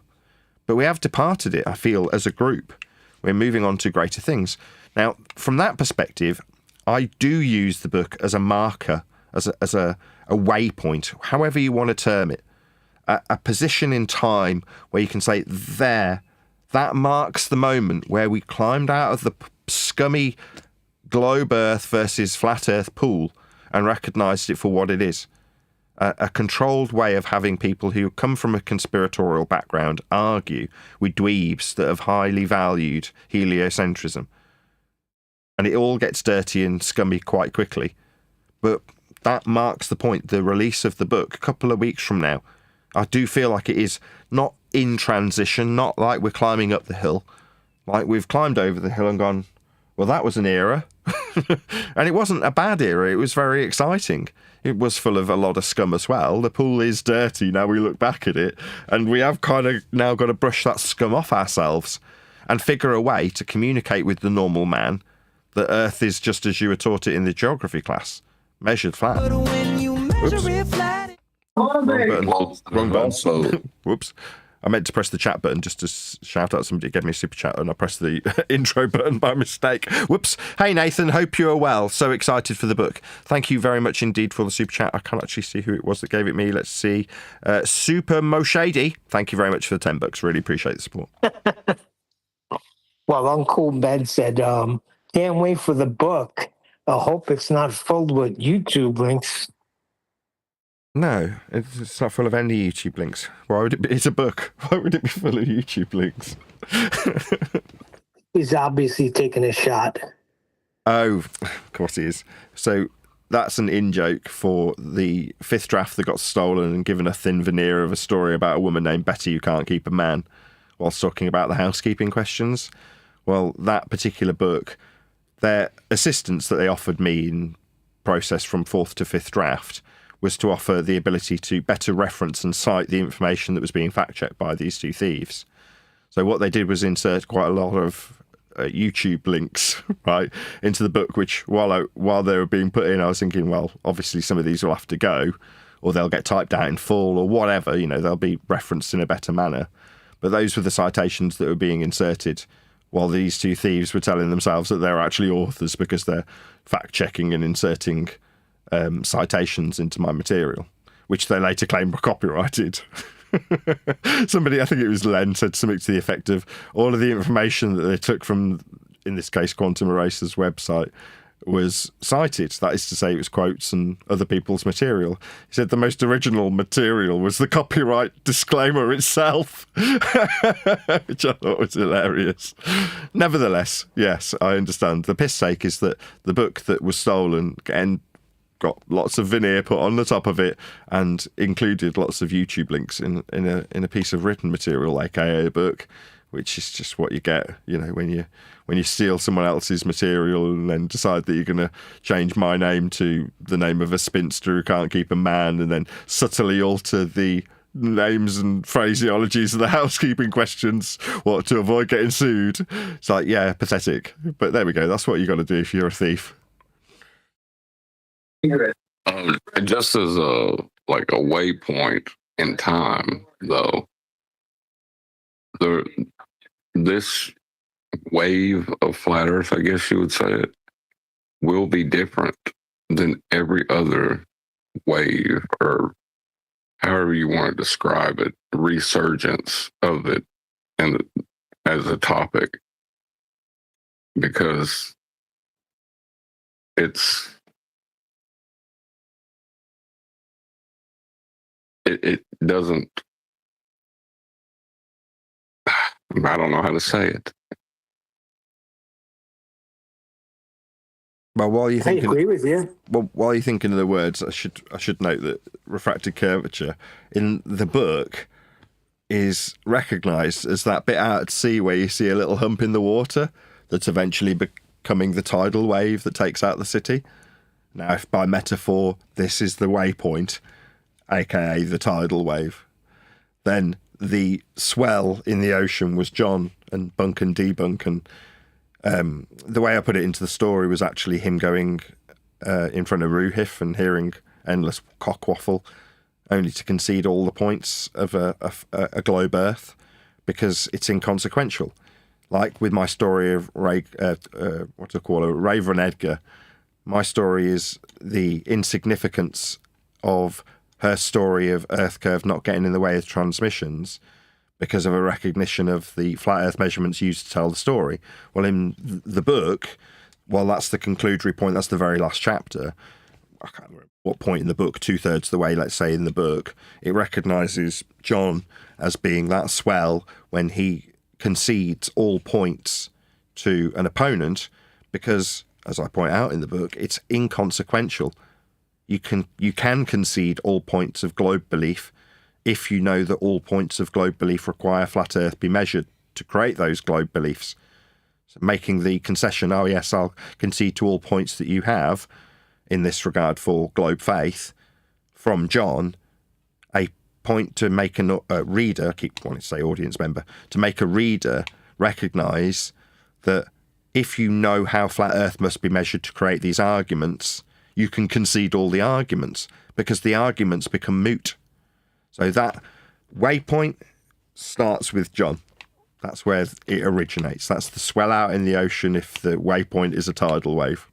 but we have departed it, I feel, as a group. We're moving on to greater things. Now, from that perspective, I do use the book as a marker, as a waypoint, however you want to term it, a position in time where you can say, there, that marks the moment where we climbed out of the scummy globe Earth versus flat Earth pool and recognised it for what it is. A controlled way of having people who come from a conspiratorial background argue with dweebs that have highly valued heliocentrism. And it all gets dirty and scummy quite quickly. But that marks the point, the release of the book a couple of weeks from now. I do feel like it is not in transition, not like we're climbing up the hill, like we've climbed over the hill and gone, well, that was an era. And it wasn't a bad era, it was very exciting. It was full of a lot of scum as well. The pool is dirty now we look back at it, and we have kind of now got to brush that scum off ourselves and figure a way to communicate with the normal man that Earth is just as you were taught it in the geography class, measured flat. But when you measure it flat, Wrong button. Wrong button. Also, Whoops. I meant to press the chat button just to shout out somebody who gave me a super chat, and I pressed the intro button by mistake. Whoops. Hey, Nathan, hope you are well. So excited for the book. Thank you very much indeed for the super chat. I can't actually see who it was that gave it me. Let's see. Super Moshady. Thank you very much for the $10. Really appreciate the support. Well, Uncle Ben said, can't wait for the book. I hope it's not filled with YouTube links. No, it's not full of any YouTube links. Why would it be? It's a book. Why would it be full of YouTube links? He's obviously taking a shot. Oh, of course he is. So that's an in-joke for the fifth draft that got stolen and given a thin veneer of a story about a woman named Betty who can't keep a man whilst talking about the housekeeping questions. Well, that particular book, their assistance that they offered me in process from fourth to fifth draft was to offer the ability to better reference and cite the information that was being fact-checked by these two thieves. So what they did was insert quite a lot of YouTube links, right, into the book, which while they were being put in, I was thinking, well, obviously some of these will have to go, or they'll get typed out in full, or whatever, they'll be referenced in a better manner. But those were the citations that were being inserted while these two thieves were telling themselves that they're actually authors because they're fact-checking and inserting citations into my material, which they later claimed were copyrighted. Somebody, I think it was Len, said something to the effect of all of the information that they took from, in this case, Quantum Eraser's website was cited. That is to say, it was quotes and other people's material. He said the most original material was the copyright disclaimer itself, which I thought was hilarious. Nevertheless, yes, I understand. The piss take is that the book that was stolen and got lots of veneer put on the top of it and included lots of YouTube links in a piece of written material, aka a book, which is just what you get, when you steal someone else's material and then decide that you're going to change my name to the name of a spinster who can't keep a man, and then subtly alter the names and phraseologies of the housekeeping questions, to avoid getting sued. It's like, yeah, pathetic. But there we go. That's what you got to do if you're a thief. Just as a waypoint in time, though, this wave of flat Earth, I guess you would say it, will be different than every other wave, or however you want to describe it, resurgence of it, and as a topic, because it doesn't, I don't know how to say it. Well, while you're thinking, I agree with you. Well, while you're thinking of the words, I should note that refracted curvature in the book is recognised as that bit out at sea where you see a little hump in the water that's eventually becoming the tidal wave that takes out the city. Now, if by metaphor this is the waypoint, aka the tidal wave, then the swell in the ocean was John and Bunk and Debunk, and the way I put it into the story was actually him going in front of Ruhif and hearing endless cockwaffle, only to concede all the points of a globe Earth because it's inconsequential. Like with my story of Raven Edgar, my story is the insignificance of her story of Earth curve not getting in the way of transmissions because of a recognition of the flat Earth measurements used to tell the story. Well, in the book, well, that's the conclusory point, that's the very last chapter. I can't remember what point in the book, 2/3 of the way, let's say, in the book, it recognises John as being that swell when he concedes all points to an opponent because, as I point out in the book, it's inconsequential. You can concede all points of globe belief if you know that all points of globe belief require flat Earth be measured to create those globe beliefs. So making the concession, oh yes, I'll concede to all points that you have in this regard for globe faith from John, a point to make a reader, I keep wanting to say audience member, to make a reader recognise that if you know how flat Earth must be measured to create these arguments, you can concede all the arguments because the arguments become moot. So that waypoint starts with John. That's where it originates. That's the swell out in the ocean if the waypoint is a tidal wave.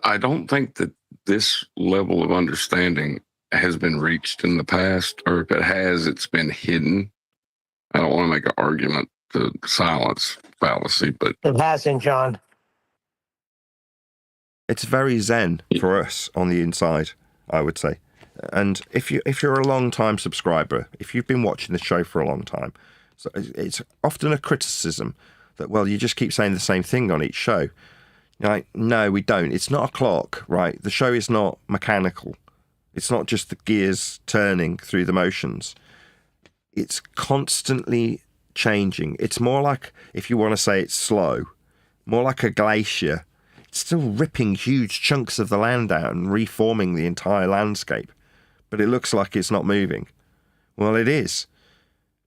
I don't think that this level of understanding has been reached in the past, or if it has, it's been hidden. I don't want to make an argument to silence fallacy, but It hasn't, John. It's very zen for us on the inside, I would say. And if you're a long-time subscriber, if you've been watching the show for a long time, so it's often a criticism that, well, you just keep saying the same thing on each show. You're like, no, we don't. It's not a clock, right? The show is not mechanical. It's not just the gears turning through the motions. It's constantly changing. It's more like, if you want to say it's slow, more like a glacier. It's still ripping huge chunks of the land out and reforming the entire landscape. But it looks like it's not moving. Well, it is.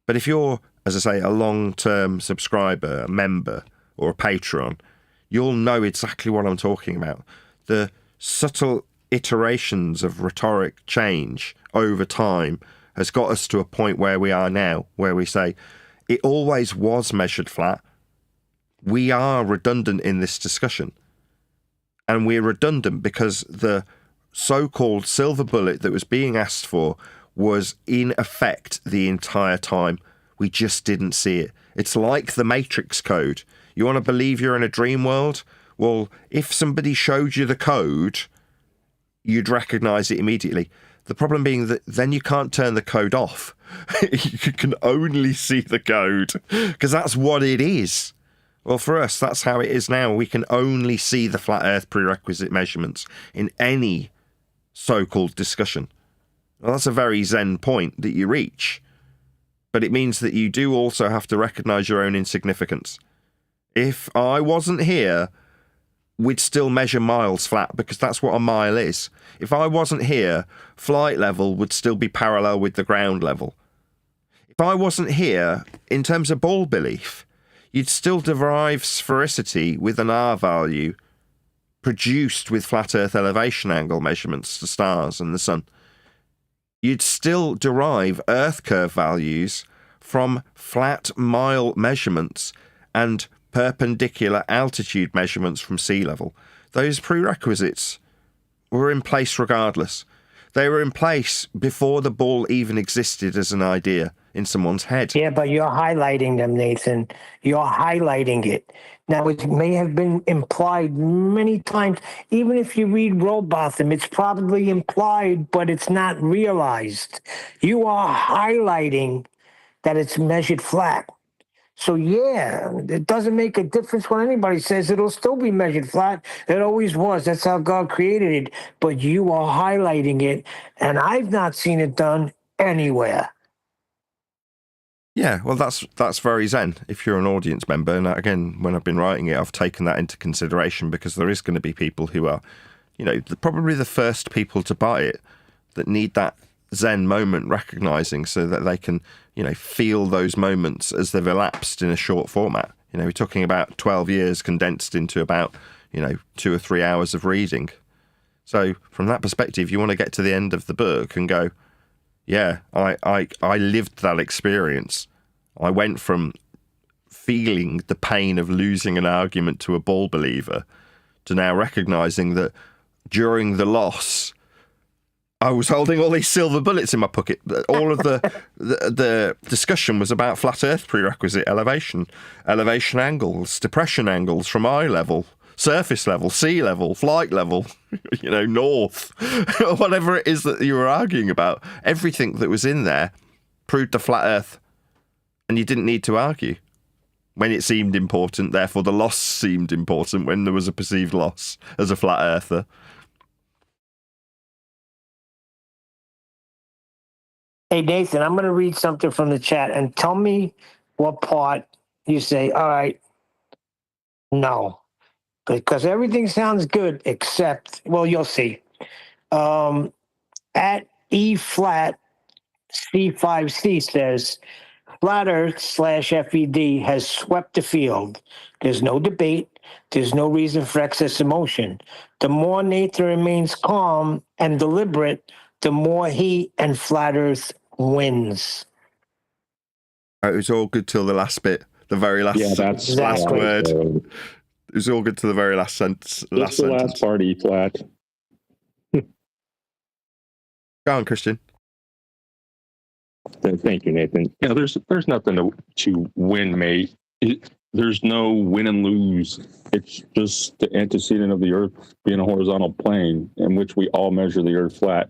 But if you're, as I say, a long-term subscriber, a member, or a patron, you'll know exactly what I'm talking about. The subtle iterations of rhetoric change over time has got us to a point where we are now, where we say, it always was measured flat. We are redundant in this discussion. And we're redundant because the so-called silver bullet that was being asked for was in effect the entire time. We just didn't see it. It's like the Matrix code. You want to believe you're in a dream world? Well, if somebody showed you the code, you'd recognize it immediately. The problem being that then you can't turn the code off. You can only see the code because that's what it is. Well, for us, that's how it is now. We can only see the flat earth prerequisite measurements in any so-called discussion. Well, that's a very zen point that you reach. But it means that you do also have to recognize your own insignificance. If I wasn't here, we'd still measure miles flat because that's what a mile is. If I wasn't here, flight level would still be parallel with the ground level. If I wasn't here, in terms of ball belief, you'd still derive sphericity with an R value produced with flat earth elevation angle measurements to stars and the sun. You'd still derive earth curve values from flat mile measurements and perpendicular altitude measurements from sea level. Those prerequisites were in place regardless. They were in place before the ball even existed as an idea in someone's head. Yeah, but you're highlighting them, Nathan. You're highlighting it. Now, it may have been implied many times. Even if you read Robotham, it's probably implied, but it's not realized. You are highlighting that it's measured flat. So, yeah, it doesn't make a difference when anybody says it'll still be measured flat. It always was. That's how God created it. But you are highlighting it, and I've not seen it done anywhere. Yeah, well, that's very zen. If you're an audience member, and again, when I've been writing it, I've taken that into consideration because there is going to be people who are, probably the first people to buy it that need that zen moment recognizing so that they can, feel those moments as they've elapsed in a short format. We're talking about 12 years condensed into about, 2 or 3 hours of reading. So from that perspective, you want to get to the end of the book and go, yeah, I lived that experience. I went from feeling the pain of losing an argument to a ball believer to now recognizing that during the loss, I was holding all these silver bullets in my pocket. All of the discussion was about flat earth prerequisite elevation angles, depression angles from eye level, surface level, sea level, flight level, north, whatever it is that you were arguing about. Everything that was in there proved the flat earth, and you didn't need to argue when it seemed important. Therefore, the loss seemed important when there was a perceived loss as a flat earther. Hey, Nathan, I'm going to read something from the chat and tell me what part you say, all right, no. Because everything sounds good except, well, you'll see. At E flat C5C says, flat earth /FED has swept the field. There's no debate. There's no reason for excess emotion. The more Nathan remains calm and deliberate, the more he and flat earth wins. It was all good till the last bit, the very last, that's last exactly. word. It was all good to the very last sentence. Last part, E flat. Go on, Christian. Thank you, Nathan. Yeah, there's nothing to win, mate. There's no win and lose. It's just the antecedent of the Earth being a horizontal plane in which we all measure the Earth flat.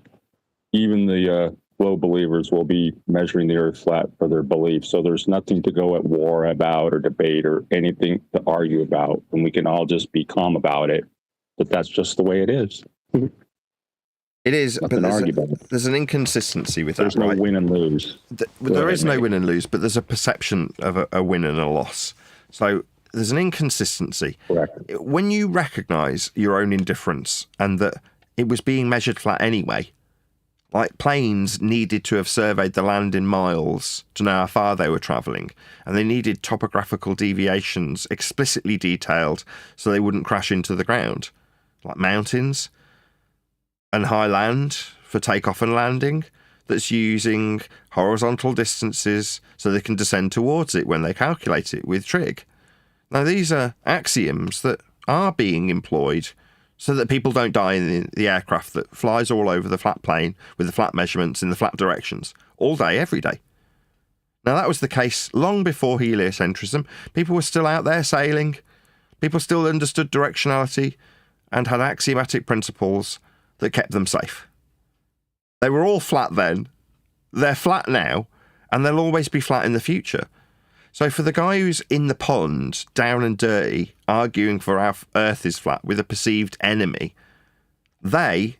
Even the low believers will be measuring the Earth flat for their beliefs. So there's nothing to go at war about or debate or anything to argue about. And we can all just be calm about it. But that's just the way it is. It is, but there's an inconsistency with that. There's no win and lose. There is no win and lose, but there's a perception of a win and a loss. So there's an inconsistency. Correct. When you recognise your own indifference and that it was being measured flat anyway, like planes needed to have surveyed the land in miles to know how far they were travelling, and they needed topographical deviations explicitly detailed so they wouldn't crash into the ground, like mountains and high land for takeoff and landing, that's using horizontal distances so they can descend towards it when they calculate it with trig. Now, these are axioms that are being employed so that people don't die in the aircraft that flies all over the flat plane with the flat measurements in the flat directions all day, every day. Now, that was the case long before heliocentrism. People were still out there sailing. People still understood directionality and had axiomatic principles that kept them safe. They were all flat then. They're flat now, and they'll always be flat in the future. So for the guy who's in the pond, down and dirty, arguing for our Earth is flat with a perceived enemy, they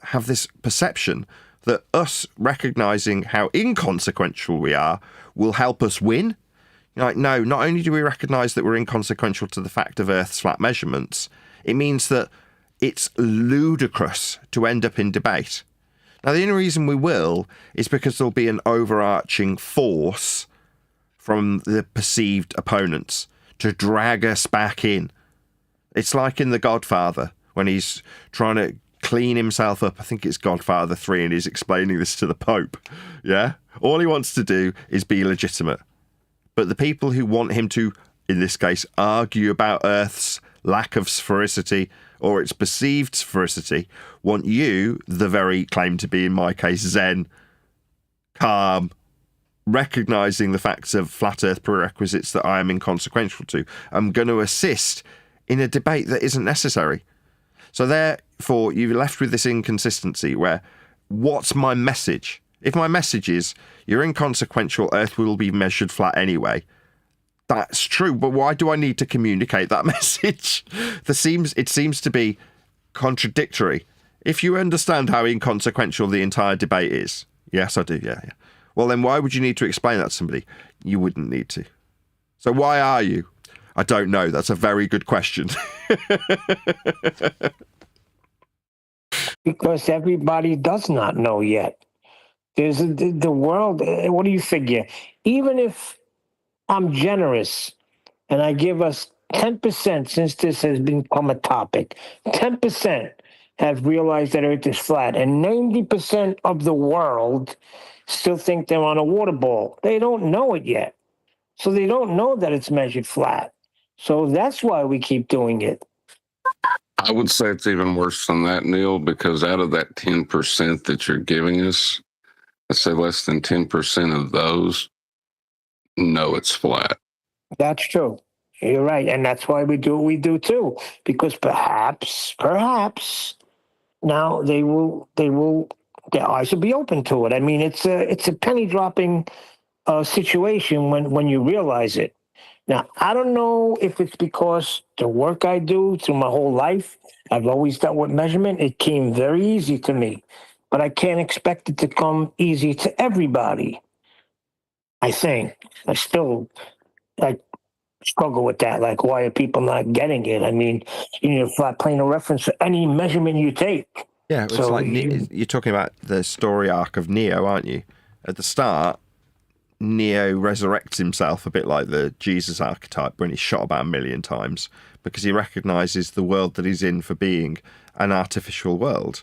have this perception that us recognising how inconsequential we are will help us win. Like, no, not only do we recognise that we're inconsequential to the fact of Earth's flat measurements, it means that it's ludicrous to end up in debate. Now, the only reason we will is because there'll be an overarching force from the perceived opponents to drag us back in. It's like in The Godfather, when he's trying to clean himself up. I think it's Godfather 3, and he's explaining this to the Pope. Yeah? All he wants to do is be legitimate. But the people who want him to, in this case, argue about Earth's lack of sphericity or its perceived sphericity, want you, the very claim to be, in my case, zen, calm, recognising the facts of flat Earth prerequisites that I am inconsequential to. I'm going to assist in a debate that isn't necessary. So therefore, you're left with this inconsistency where, what's my message? If my message is, you're inconsequential, Earth will be measured flat anyway, that's true, but why do I need to communicate that message? It seems to be contradictory. If you understand how inconsequential the entire debate is, yes, I do, yeah. Well, then why would you need to explain that to somebody? You wouldn't need to. So why are you? I don't know. That's a very good question. Because everybody does not know yet. There's the world. What do you figure? Even if I'm generous and I give us 10%, since this has become a topic, 10% have realized that Earth is flat, and 90% of the world still think they're on a water ball. They don't know it yet. So they don't know that it's measured flat. So that's why we keep doing it. I would say it's even worse than that, Neil, because out of that 10% that you're giving us, I'd say less than 10% of those know it's flat. That's true. You're right. And that's why we do what we do too. Because perhaps, now their eyes will be open to it. I mean, it's a penny dropping situation when you realize it. Now, I don't know if it's because the work I do through my whole life, I've always dealt with measurement. It came very easy to me, but I can't expect it to come easy to everybody. I think I still struggle with that. Like, why are people not getting it? I mean, you need a flat plane of reference for any measurement you take. Yeah, it's So like you're talking about the story arc of Neo, aren't you? At the start, Neo resurrects himself a bit like the Jesus archetype when he's shot about 1 million times, because he recognises the world that he's in for being an artificial world.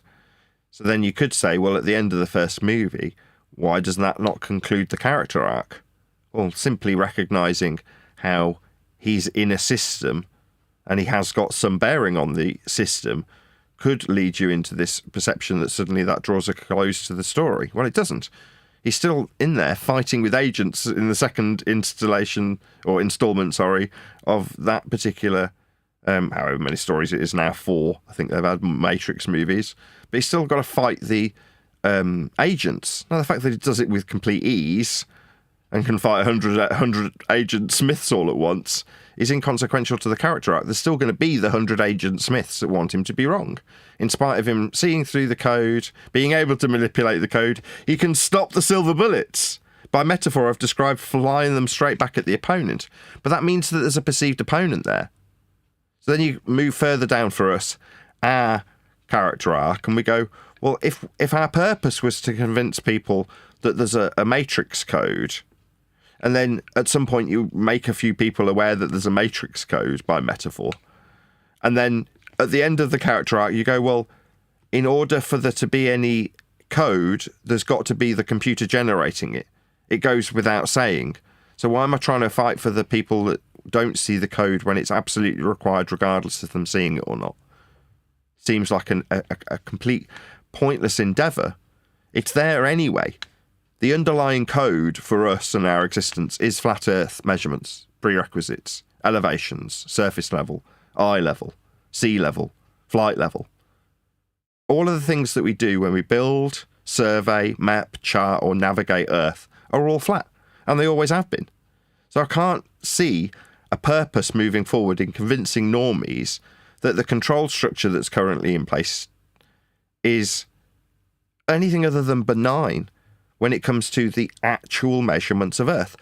So then you could say, well, at the end of the first movie, why does that not conclude the character arc? Well, simply recognising how he's in a system and he has got some bearing on the system could lead you into this perception that suddenly that draws a close to the story. Well, it doesn't. He's still in there fighting with agents in the second installment, of that particular, however many stories it is now, 4. I think they've had Matrix movies. But he's still got to fight the agents. Now, the fact that he does it with complete ease and can fight 100 Agent Smiths all at once is inconsequential to the character arc. There's still going to be the 100 Agent Smiths that want him to be wrong. In spite of him seeing through the code, being able to manipulate the code, he can stop the silver bullets by metaphor, I've described flying them straight back at the opponent. But that means that there's a perceived opponent there. So then you move further down for us, our character arc, and we go, well, if our purpose was to convince people that there's a matrix code, and then at some point you make a few people aware that there's a matrix code by metaphor, and then at the end of the character arc you go, well, in order for there to be any code, there's got to be the computer generating it. It goes without saying. So why am I trying to fight for the people that don't see the code when it's absolutely required regardless of them seeing it or not? Seems like a complete pointless endeavour. It's there anyway. The underlying code for us and our existence is flat Earth measurements, prerequisites, elevations, surface level, eye level, sea level, flight level. All of the things that we do when we build, survey, map, chart, or navigate Earth are all flat, and they always have been. So I can't see a purpose moving forward in convincing normies that the control structure that's currently in place is anything other than benign when it comes to the actual measurements of Earth.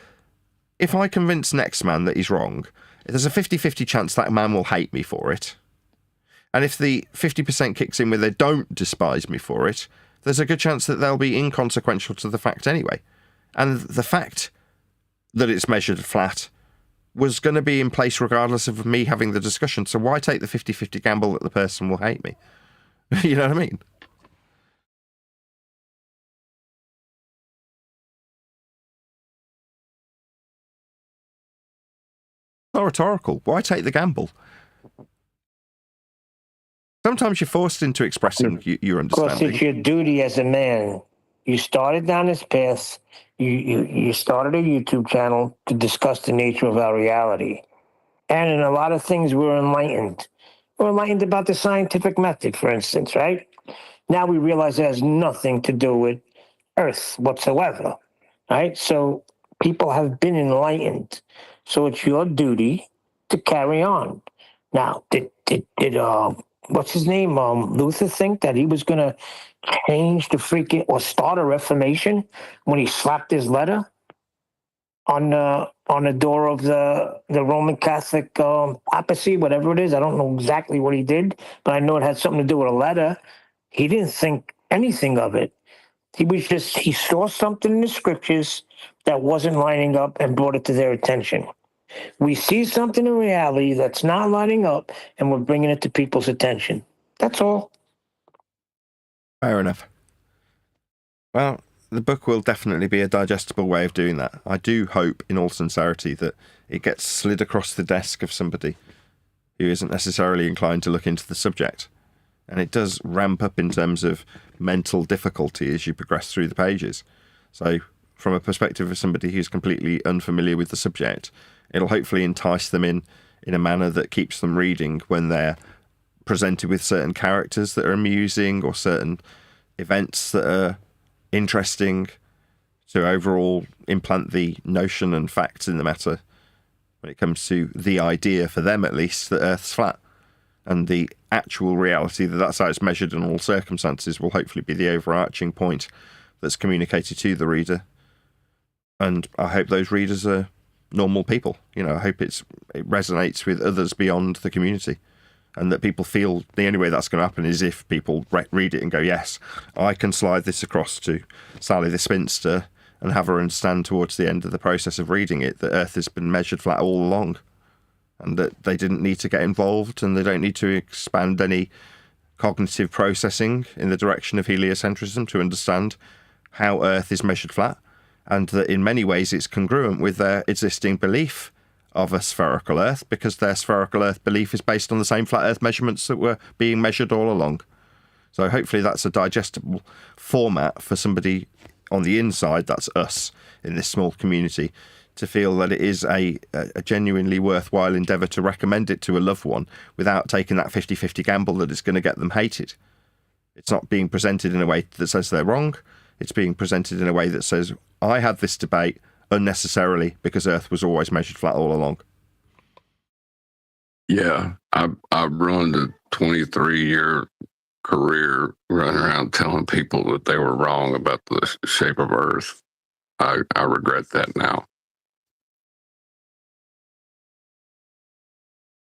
If I convince next man that he's wrong, there's a 50-50 chance that man will hate me for it. And if the 50% kicks in where they don't despise me for it, there's a good chance that they'll be inconsequential to the fact anyway. And the fact that it's measured flat was going to be in place regardless of me having the discussion. So why take the 50-50 gamble that the person will hate me? You know what I mean? Not rhetorical. Why take the gamble? Sometimes you're forced into expressing your understanding. Because it's your duty as a man. You started down this path. You started a YouTube channel to discuss the nature of our reality. And in a lot of things, we're enlightened. We're enlightened about the scientific method, for instance, right? Now we realize it has nothing to do with Earth whatsoever, right? So people have been enlightened. So it's your duty to carry on. Now, did what's his name? Luther think that he was going to change the freaking or start a reformation when he slapped his letter on the door of the Roman Catholic papacy, whatever it is. I don't know exactly what he did, but I know it had something to do with a letter. He didn't think anything of it. He saw something in the scriptures that wasn't lining up and brought it to their attention. We see something in reality that's not lining up, and we're bringing it to people's attention. That's all. Fair enough. Well, the book will definitely be a digestible way of doing that. I do hope, in all sincerity, that it gets slid across the desk of somebody who isn't necessarily inclined to look into the subject. And it does ramp up in terms of mental difficulty as you progress through the pages. So, from a perspective of somebody who's completely unfamiliar with the subject, it'll hopefully entice them in a manner that keeps them reading when they're presented with certain characters that are amusing or certain events that are interesting, to overall implant the notion and facts in the matter when it comes to the idea, for them at least, that Earth's flat. And the actual reality that that's how it's measured in all circumstances will hopefully be the overarching point that's communicated to the reader. And I hope those readers are normal people. You know, I hope it resonates with others beyond the community, and that people feel the only way that's going to happen is if people read it and go, yes, I can slide this across to Sally the spinster and have her understand towards the end of the process of reading it that Earth has been measured flat all along, and that they didn't need to get involved and they don't need to expand any cognitive processing in the direction of heliocentrism to understand how Earth is measured flat, and that in many ways it's congruent with their existing belief of a spherical Earth, because their spherical Earth belief is based on the same flat Earth measurements that were being measured all along. So hopefully that's a digestible format for somebody on the inside, that's us in this small community, to feel that it is a genuinely worthwhile endeavour to recommend it to a loved one without taking that 50-50 gamble that it's going to get them hated. It's not being presented in a way that says they're wrong. It's being presented in a way that says, I had this debate unnecessarily because Earth was always measured flat all along. Yeah, I've run a 23-year career running around telling people that they were wrong about the shape of Earth. I regret that now.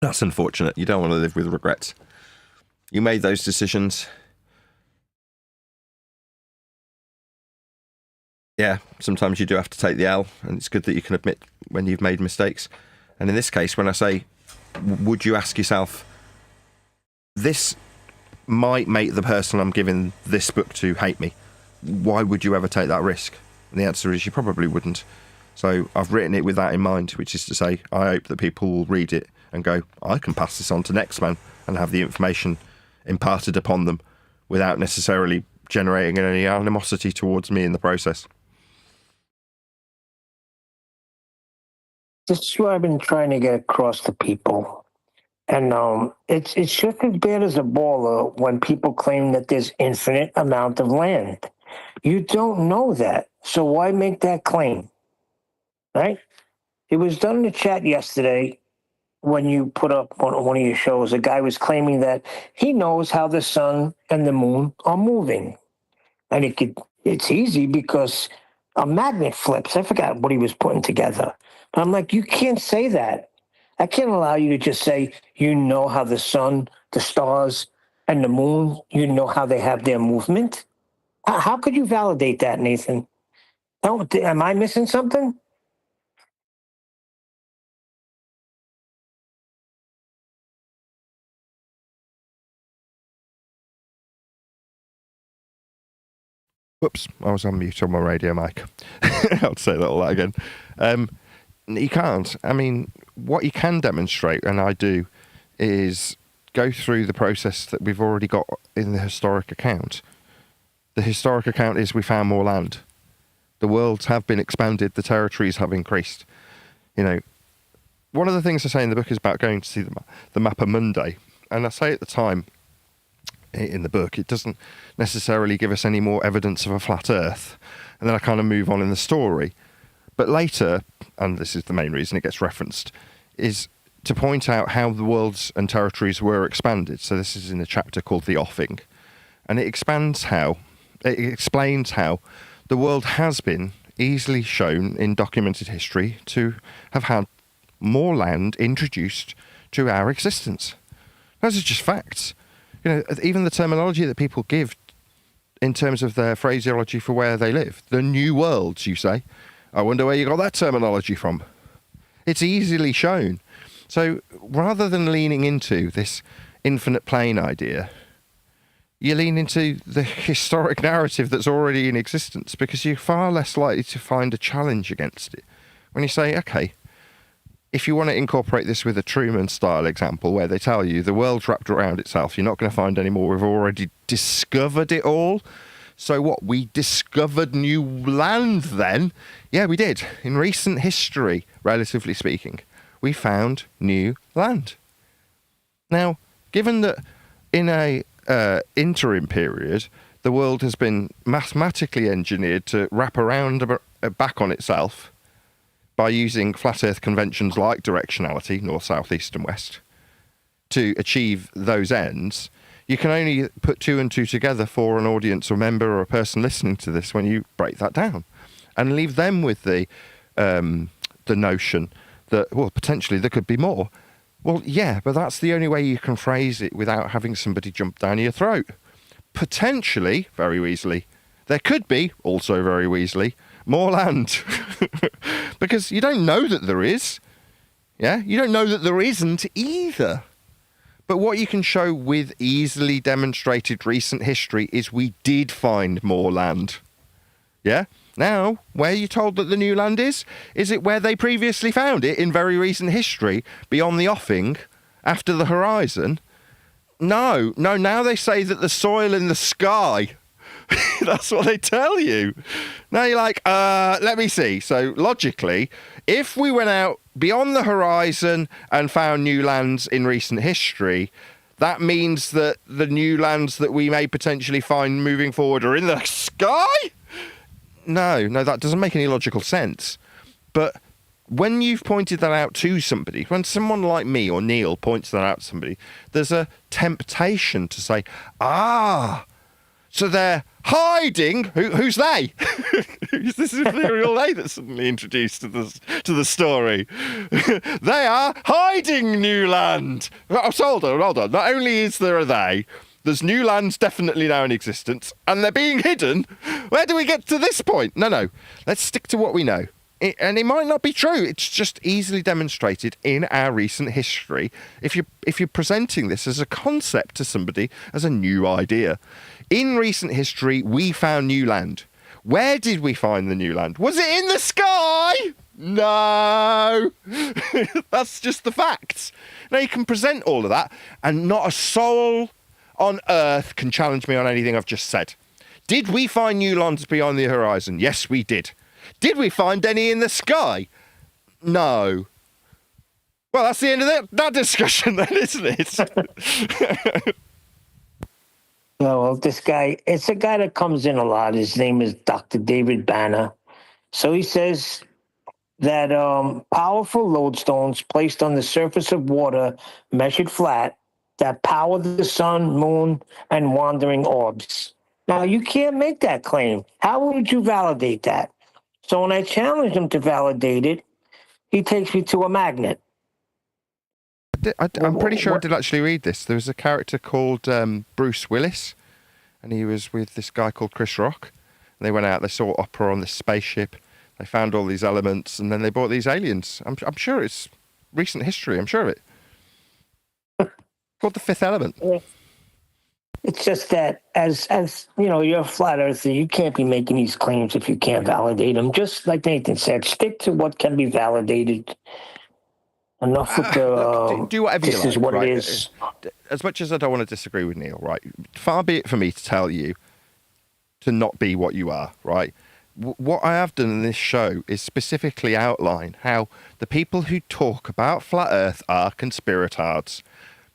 That's unfortunate. You don't want to live with regrets. You made those decisions. Yeah, sometimes you do have to take the L, and it's good that you can admit when you've made mistakes. And in this case, when I say, would you ask yourself, this might make the person I'm giving this book to hate me. Why would you ever take that risk? And the answer is you probably wouldn't. So I've written it with that in mind, which is to say, I hope that people will read it and go, I can pass this on to next man and have the information imparted upon them without necessarily generating any animosity towards me in the process. This is what I've been trying to get across to people. And it's just as bad as Ebola when people claim that there's infinite amount of land. You don't know that. So why make that claim? Right? It was done in the chat yesterday when you put up on one of your shows. A guy was claiming that he knows how the sun and the moon are moving. And it's easy because a magnet flips. I forgot what he was putting together. But I'm like, you can't say that. I can't allow you to just say, you know how the sun, the stars, and the moon, you know how they have their movement. How could you validate that, Nathan? Am I missing something? Whoops, I was on mute on my radio mic. I'll say that all that again. You can't. I mean, what you can demonstrate, and I do, is go through the process that we've already got in the historic account. The historic account is we found more land. The worlds have been expanded. The territories have increased. You know, one of the things I say in the book is about going to see the map of Monday. And I say at the time in the book, it doesn't necessarily give us any more evidence of a flat earth. And then I kind of move on in the story. But later, and this is the main reason it gets referenced, is to point out how the worlds and territories were expanded. So this is in a chapter called The Offing. And it explains how the world has been easily shown in documented history to have had more land introduced to our existence. Those are just facts. You know, even the terminology that people give in terms of their phraseology for where they live. The new worlds, you say. I wonder where you got that terminology from. It's easily shown. So rather than leaning into this infinite plane idea, you lean into the historic narrative that's already in existence, because you're far less likely to find a challenge against it. When you say, okay, if you want to incorporate this with a Truman-style example where they tell you the world's wrapped around itself, you're not going to find any more. We've already discovered it all. So what, we discovered new land then? Yeah, we did. In recent history, relatively speaking, we found new land. Now, given that in a interim period, the world has been mathematically engineered to wrap around back on itself by using flat earth conventions like directionality, north, south, east and west, to achieve those ends, you can only put two and two together for an audience or member or a person listening to this when you break that down and leave them with the notion that, well, potentially there could be more. Well, yeah, but that's the only way you can phrase it without having somebody jump down your throat. Potentially, very easily, there could be, also very easily, more land. Because you don't know that there is. Yeah? You don't know that there isn't either. But what you can show with easily demonstrated recent history is we did find more land. Yeah? Now, where are you told that the new land is? Is it where they previously found it in very recent history, beyond the offing, after the horizon? No, now they say that the soil in the sky. That's what they tell you. Now you're like, let me see. So logically, if we went out beyond the horizon and found new lands in recent history, that means that the new lands that we may potentially find moving forward are in the sky? No, that doesn't make any logical sense. But when you've pointed that out to somebody, when someone like me or Neil points that out to somebody, there's a temptation to say, So they're hiding. Who's they? Who's this ethereal they that's suddenly introduced to the story? They are hiding new land. Oh, so hold on. Not only is there a they, there's new lands definitely now in existence, and they're being hidden. Where do we get to this point? No. Let's stick to what we know. And it might not be true. It's just easily demonstrated in our recent history. If you're presenting this as a concept to somebody, as a new idea. In recent history, we found new land. Where did we find the new land? Was it in the sky? No. That's just the facts. Now, you can present all of that, and not a soul on Earth can challenge me on anything I've just said. Did we find new lands beyond the horizon? Yes, we did. Did we find any in the sky? No. Well, that's the end of that discussion then, isn't it? Well, this guy, it's a guy that comes in a lot. His name is Dr. David Banner. So he says that powerful lodestones placed on the surface of water measured flat that power the sun, moon, and wandering orbs. Now, you can't make that claim. How would you validate that? So when I challenge him to validate it, he takes me to a magnet. I'm pretty sure I did actually read this. There was a character called Bruce Willis, and he was with this guy called Chris Rock. And they went out, they saw opera on this spaceship, they found all these elements, and then they bought these aliens. I'm sure it's recent history, I'm sure of it. Called The Fifth Element. It's just that as you know, you're a flat earther, you can't be making these claims if you can't validate them. Just like Nathan said, stick to what can be validated. Enough with the do whatever you this like, is what right? it is. As much as I don't want to disagree with Neil, right? Far be it for me to tell you to not be what you are, right? What I have done in this show is specifically outline how the people who talk about flat Earth are conspiratards.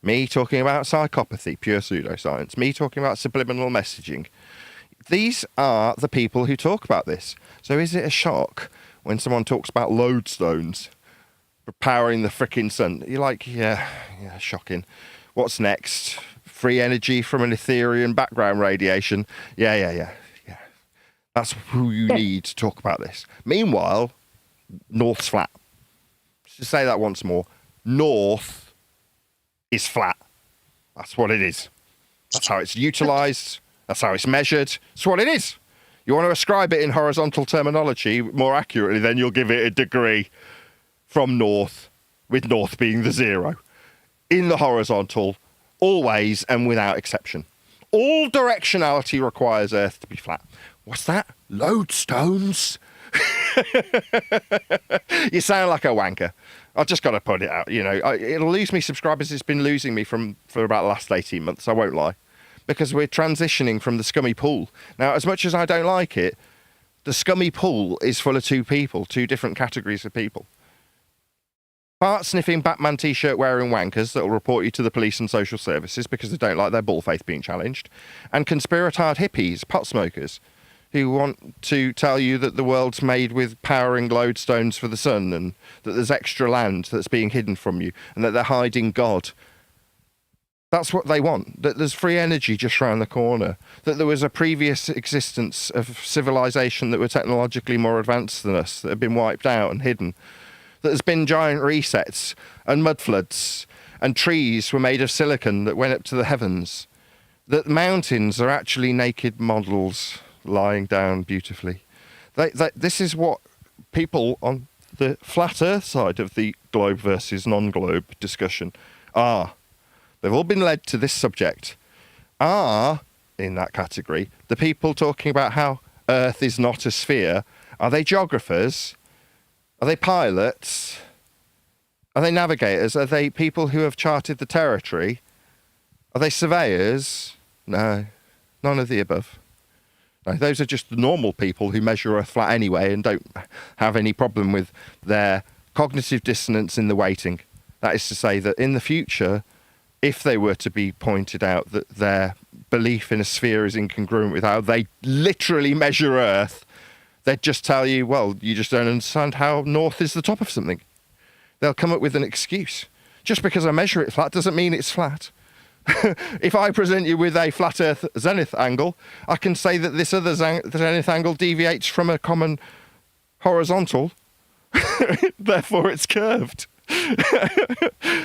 Me talking about psychopathy, pure pseudoscience. Me talking about subliminal messaging. These are the people who talk about this. So is it a shock when someone talks about lodestones powering the frickin' sun? You're like, yeah, shocking. What's next? Free energy from an Ethereum background radiation. Yeah. That's who you need to talk about this. Meanwhile, North's flat. Let's just say that once more. North is flat. That's what it is. That's how it's utilised. That's how it's measured. That's what it is. You want to ascribe it in horizontal terminology more accurately, then you'll give it a degree from north, with north being the zero. In the horizontal, always and without exception. All directionality requires Earth to be flat. What's that? Lodestones? You sound like a wanker. I've just got to put it out. You know, it'll lose me subscribers. It's been losing me for about the last 18 months. I won't lie. Because we're transitioning from the scummy pool. Now, as much as I don't like it, the scummy pool is full of two different categories of people. Fart-sniffing Batman t-shirt wearing wankers that will report you to the police and social services because they don't like their bull faith being challenged. And conspiratard hippies, pot smokers, who want to tell you that the world's made with powering lodestones for the sun and that there's extra land that's being hidden from you and that they're hiding God. That's what they want, that there's free energy just round the corner, that there was a previous existence of civilization that were technologically more advanced than us that had been wiped out and hidden, that there's been giant resets and mud floods and trees were made of silicon that went up to the heavens, that mountains are actually naked models lying down beautifully. This is what people on the flat earth side of the globe versus non-globe discussion are. They've all been led to this subject. Are, in that category, the people talking about how Earth is not a sphere, are they geographers? Are they pilots? Are they navigators? Are they people who have charted the territory? Are they surveyors? No, none of the above. No, those are just the normal people who measure Earth flat anyway and don't have any problem with their cognitive dissonance in the weighting. That is to say that in the future, if they were to be pointed out that their belief in a sphere is incongruent with how they literally measure Earth, they'd just tell you, well, you just don't understand how north is the top of something. They'll come up with an excuse. Just because I measure it flat doesn't mean it's flat. If I present you with a flat Earth zenith angle, I can say that this other zenith angle deviates from a common horizontal, therefore it's curved.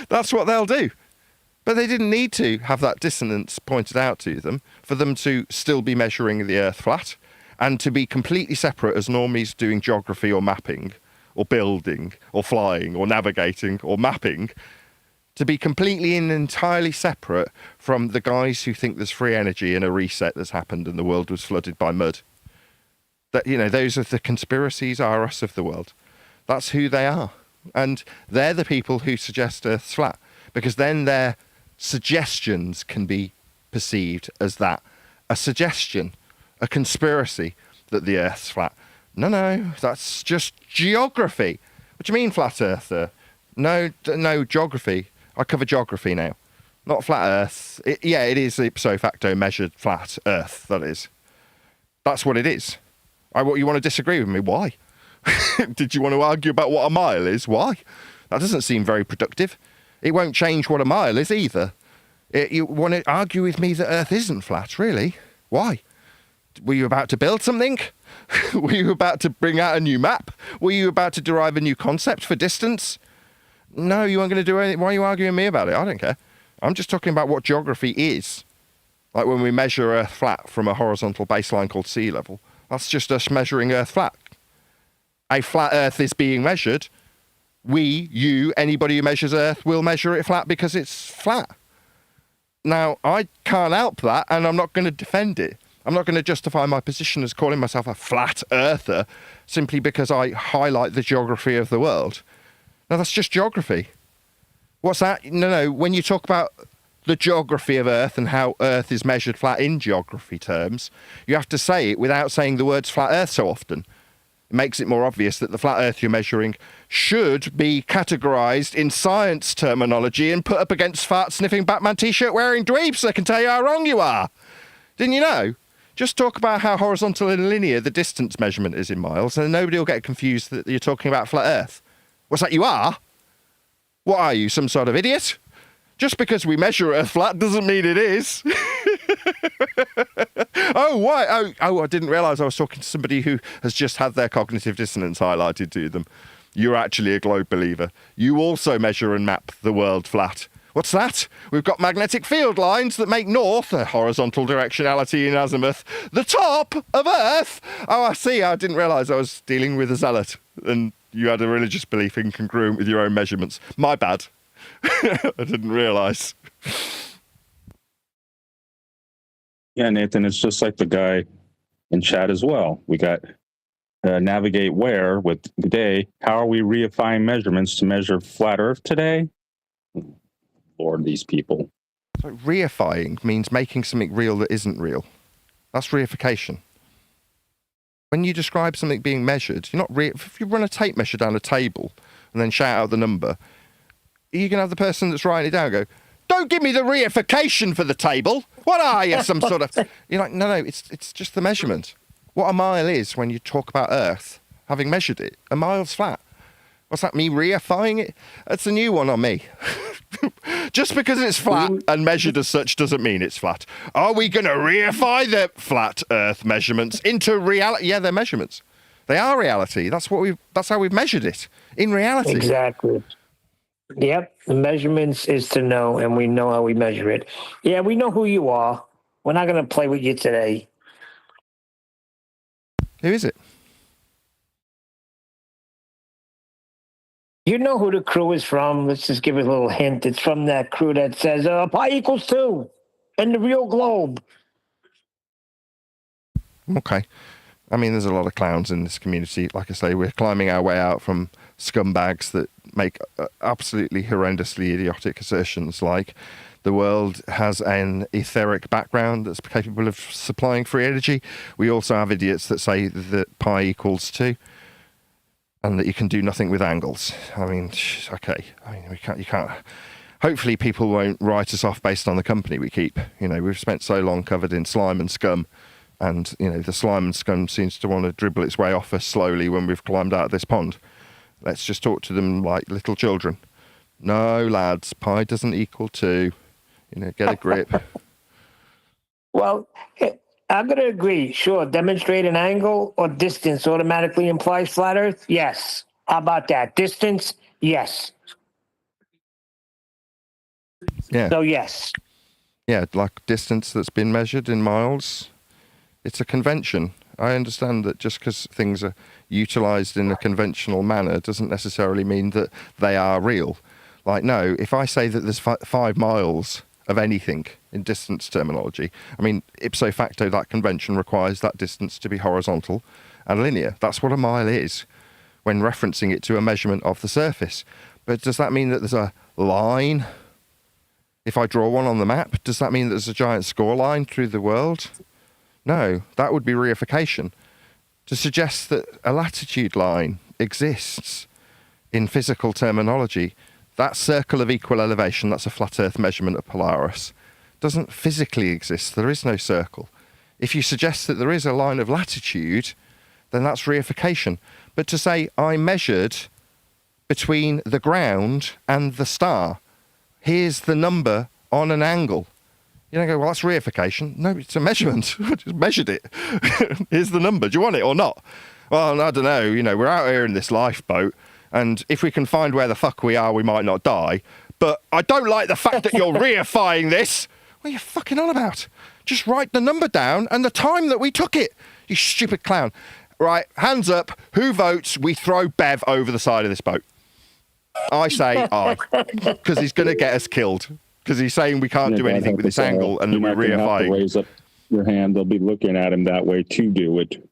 That's what they'll do. But they didn't need to have that dissonance pointed out to them for them to still be measuring the Earth flat and to be completely separate as normies doing geography or mapping or building or flying or navigating or mapping, to be completely and entirely separate from the guys who think there's free energy and a reset that's happened and the world was flooded by mud. That, you know, those are the conspiracies are us of the world. That's who they are. And they're the people who suggest Earth's flat, because then their suggestions can be perceived as that. A suggestion, a conspiracy that the Earth's flat. No, that's just geography. What do you mean, flat earther? No, geography. I cover geography now, not flat Earth. It is ipso facto measured flat Earth, that is. That's what it is. You want to disagree with me? Why? Did you want to argue about what a mile is? Why? That doesn't seem very productive. It won't change what a mile is either. You want to argue with me that Earth isn't flat, really? Why? Were you about to build something? Were you about to bring out a new map? Were you about to derive a new concept for distance? No, you weren't going to do anything. Why are you arguing with me about it? I don't care. I'm just talking about what geography is. Like when we measure Earth flat from a horizontal baseline called sea level, that's just us measuring Earth flat. A flat Earth is being measured. We, you, anybody who measures Earth will measure it flat because it's flat. Now, I can't help that, and I'm not going to defend it. I'm not going to justify my position as calling myself a flat earther simply because I highlight the geography of the world. No, that's just geography. What's that? No. When you talk about the geography of Earth and how Earth is measured flat in geography terms, you have to say it without saying the words flat Earth so often. It makes it more obvious that the flat Earth you're measuring should be categorised in science terminology and put up against fart-sniffing Batman T-shirt wearing dweebs that can tell you how wrong you are. Didn't you know? Just talk about how horizontal and linear the distance measurement is in miles, and nobody will get confused that you're talking about flat Earth. What's that, you are? What are you, some sort of idiot? Just because we measure Earth flat doesn't mean it is. Oh, why? Oh, I didn't realise I was talking to somebody who has just had their cognitive dissonance highlighted to them. You're actually a globe believer. You also measure and map the world flat. What's that? We've got magnetic field lines that make north, a horizontal directionality in azimuth, the top of Earth. Oh, I see. I didn't realise I was dealing with a zealot and you had a religious belief incongruent with your own measurements. My bad. I didn't realise. Yeah, Nathan, it's just like the guy in chat as well. We got navigate where with today. How are we reifying measurements to measure flat Earth today? Lord, these people. So reifying means making something real that isn't real. That's reification. When you describe something being measured, you're not if you run a tape measure down a table and then shout out the number, you can have the person that's writing it down go, "Don't give me the reification for the table. What are you, some sort of..." You're like, no, it's just the measurement. What a mile is when you talk about Earth, having measured it, a mile's flat. What's that, me reifying it? That's a new one on me. Just because it's flat and measured as such doesn't mean it's flat. Are we going to reify the flat Earth measurements into reality? Yeah, they're measurements. They are reality. That's how we've measured it in reality. Exactly. Yep. The measurements is to know, and we know how we measure it. Yeah, we know who you are. We're not going to play with you today. Who is it? You know who the crew is from. Let's just give it a little hint. It's from that crew that says pi equals 2 and the real globe. Okay. I mean, there's a lot of clowns in this community. Like I say, we're climbing our way out from scumbags that make absolutely horrendously idiotic assertions like the world has an etheric background that's capable of supplying free energy. We also have idiots that say that pi equals 2. And that you can do nothing with angles. I mean, okay. I mean, you can't. Hopefully, people won't write us off based on the company we keep. You know, we've spent so long covered in slime and scum, and you know, the slime and scum seems to want to dribble its way off us slowly when we've climbed out of this pond. Let's just talk to them like little children. No, lads, pi doesn't equal 2. Get a grip. Well, I'm going to agree. Sure, demonstrate an angle or distance automatically implies flat Earth. Yes. How about that? Distance? Yes. Yeah. So yes. Yeah, like distance that's been measured in miles. It's a convention. I understand that just because things are utilized in a conventional manner doesn't necessarily mean that they are real. Like, no, if I say that there's 5 miles of anything in distance terminology, I mean, ipso facto, that convention requires that distance to be horizontal and linear. That's what a mile is when referencing it to a measurement of the surface. But does that mean that there's a line? If I draw one on the map, does that mean that there's a giant score line through the world? No, that would be reification. To suggest that a latitude line exists in physical terminology, that circle of equal elevation, that's a flat Earth measurement of Polaris, doesn't physically exist. There is no circle. If you suggest that there is a line of latitude, then that's reification. But to say, I measured between the ground and the star, here's the number on an angle. You don't go, well, that's reification. No, it's a measurement. I just measured it. Here's the number. Do you want it or not? Well, I don't know. We're out here in this lifeboat, and if we can find where the fuck we are, we might not die. But I don't like the fact that you're reifying this. What are you fucking on about? Just write the number down and the time that we took it. You stupid clown. Right, hands up. Who votes we throw Bev over the side of this boat? I say aye, because he's going to get us killed. Because he's saying we can't do anything with this angle, and we're reifying. Raise up your hand. They'll be looking at him that way to do it.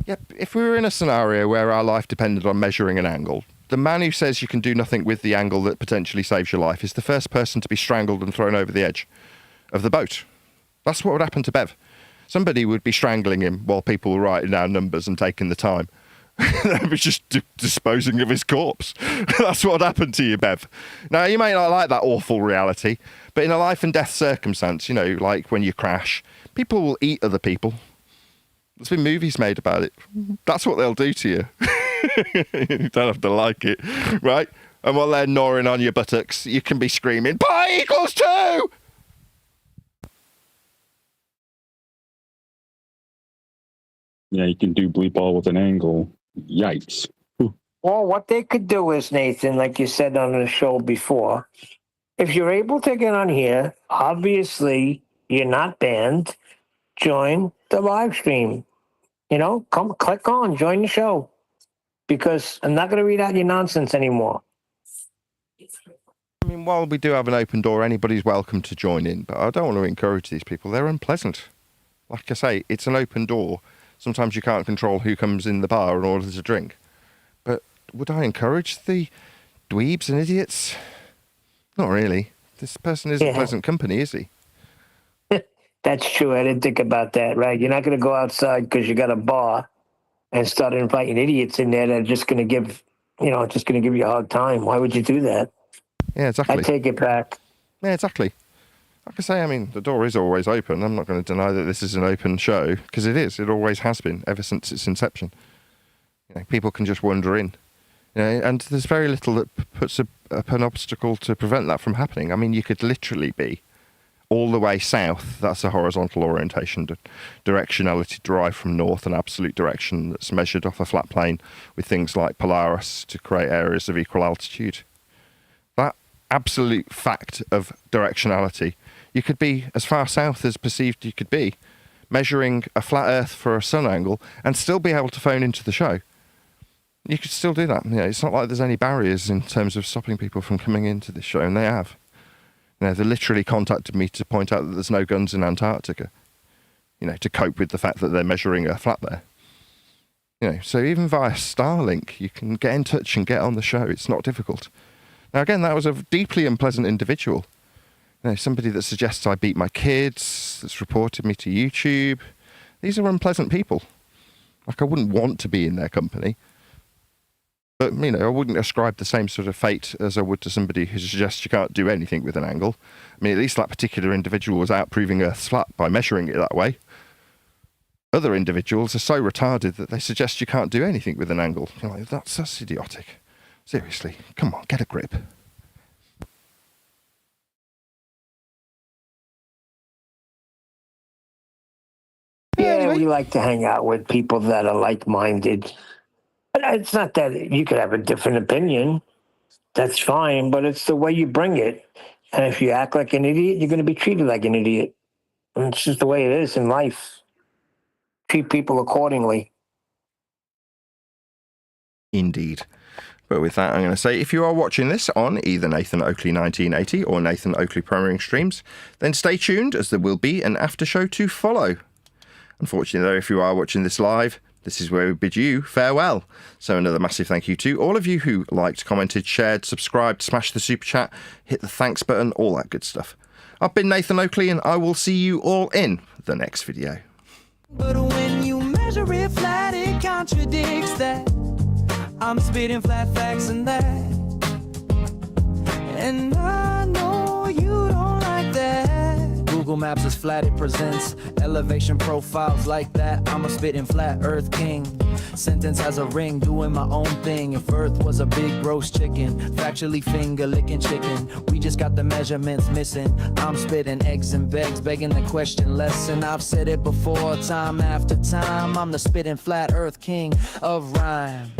Yep. If we were in a scenario where our life depended on measuring an angle, the man who says you can do nothing with the angle that potentially saves your life is the first person to be strangled and thrown over the edge of the boat. That's what would happen to Bev. Somebody would be strangling him while people were writing down numbers and taking the time. They were just disposing of his corpse. That's what happened to you, Bev. Now, you may not like that awful reality, but in a life and death circumstance, like when you crash, people will eat other people. There's been movies made about it. That's what they'll do to you. You don't have to like it, right? And while they're gnawing on your buttocks, you can be screaming, pi equals 2! Yeah, you can do bleep all with an angle. Yikes. Well, what they could do is, Nathan, like you said on the show before, if you're able to get on here, obviously you're not banned, join the live stream. Come click on, join the show. Because I'm not going to read out your nonsense anymore. I mean, while we do have an open door, anybody's welcome to join in, but I don't want to encourage these people. They're unpleasant. Like I say, it's an open door. Sometimes you can't control who comes in the bar and orders a drink. But would I encourage the dweebs and idiots? Not really. This person isn't pleasant company, is he? That's true. I didn't think about that, right? You're not going to go outside because you got a bar and start inviting idiots in there that are just going to give you a hard time. Why would you do that? Yeah, exactly. I take it back. Yeah, exactly. Like I say, I mean, the door is always open. I'm not going to deny that this is an open show, because it is. It always has been, ever since its inception. People can just wander in. And there's very little that puts up an obstacle to prevent that from happening. I mean, you could literally be all the way south. That's a horizontal orientation, directionality derived from north, and absolute direction that's measured off a flat plane with things like Polaris to create areas of equal altitude. That absolute fact of directionality, you could be as far south as perceived you could be, measuring a flat Earth for a sun angle, and still be able to phone into the show. You could still do that. It's not like there's any barriers in terms of stopping people from coming into this show, and they have. They literally contacted me to point out that there's no guns in Antarctica, to cope with the fact that they're measuring a flat there. So even via Starlink, you can get in touch and get on the show. It's not difficult. Now, again, that was a deeply unpleasant individual. Somebody that suggests I beat my kids, that's reported me to YouTube. These are unpleasant people. Like, I wouldn't want to be in their company. But, I wouldn't ascribe the same sort of fate as I would to somebody who suggests you can't do anything with an angle. I mean, at least that particular individual was out proving Earth's flat by measuring it that way. Other individuals are so retarded that they suggest you can't do anything with an angle. You're like, that's idiotic. Seriously, come on, get a grip. we like to hang out with people that are like-minded. It's not that you could have a different opinion. That's fine, but it's the way you bring it. And if you act like an idiot, you're going to be treated like an idiot. And it's just the way it is in life. Treat people accordingly. Indeed. But with that, I'm going to say, if you are watching this on either Nathan Oakley 1980 or Nathan Oakley Premiering Streams, then stay tuned, as there will be an after show to follow. Unfortunately, though, if you are watching this live, this is where we bid you farewell. So another massive thank you to all of you who liked, commented, shared, subscribed, smashed the super chat, hit the thanks button, all that good stuff. I've been Nathan Oakley, and I will see you all in the next video. But when you measure it flat, it contradicts that. I'm spitting flat facts and that. And I know you don't like that. Google Maps is flat, it presents elevation profiles like that. I'm a spitting flat earth king. Sentence has a ring, doing my own thing. If earth was a big roast chicken, factually finger licking chicken, we just got the measurements missing. I'm spitting eggs and begs, begging the question lesson. I've said it before, time after time. I'm the spitting flat earth king of rhyme.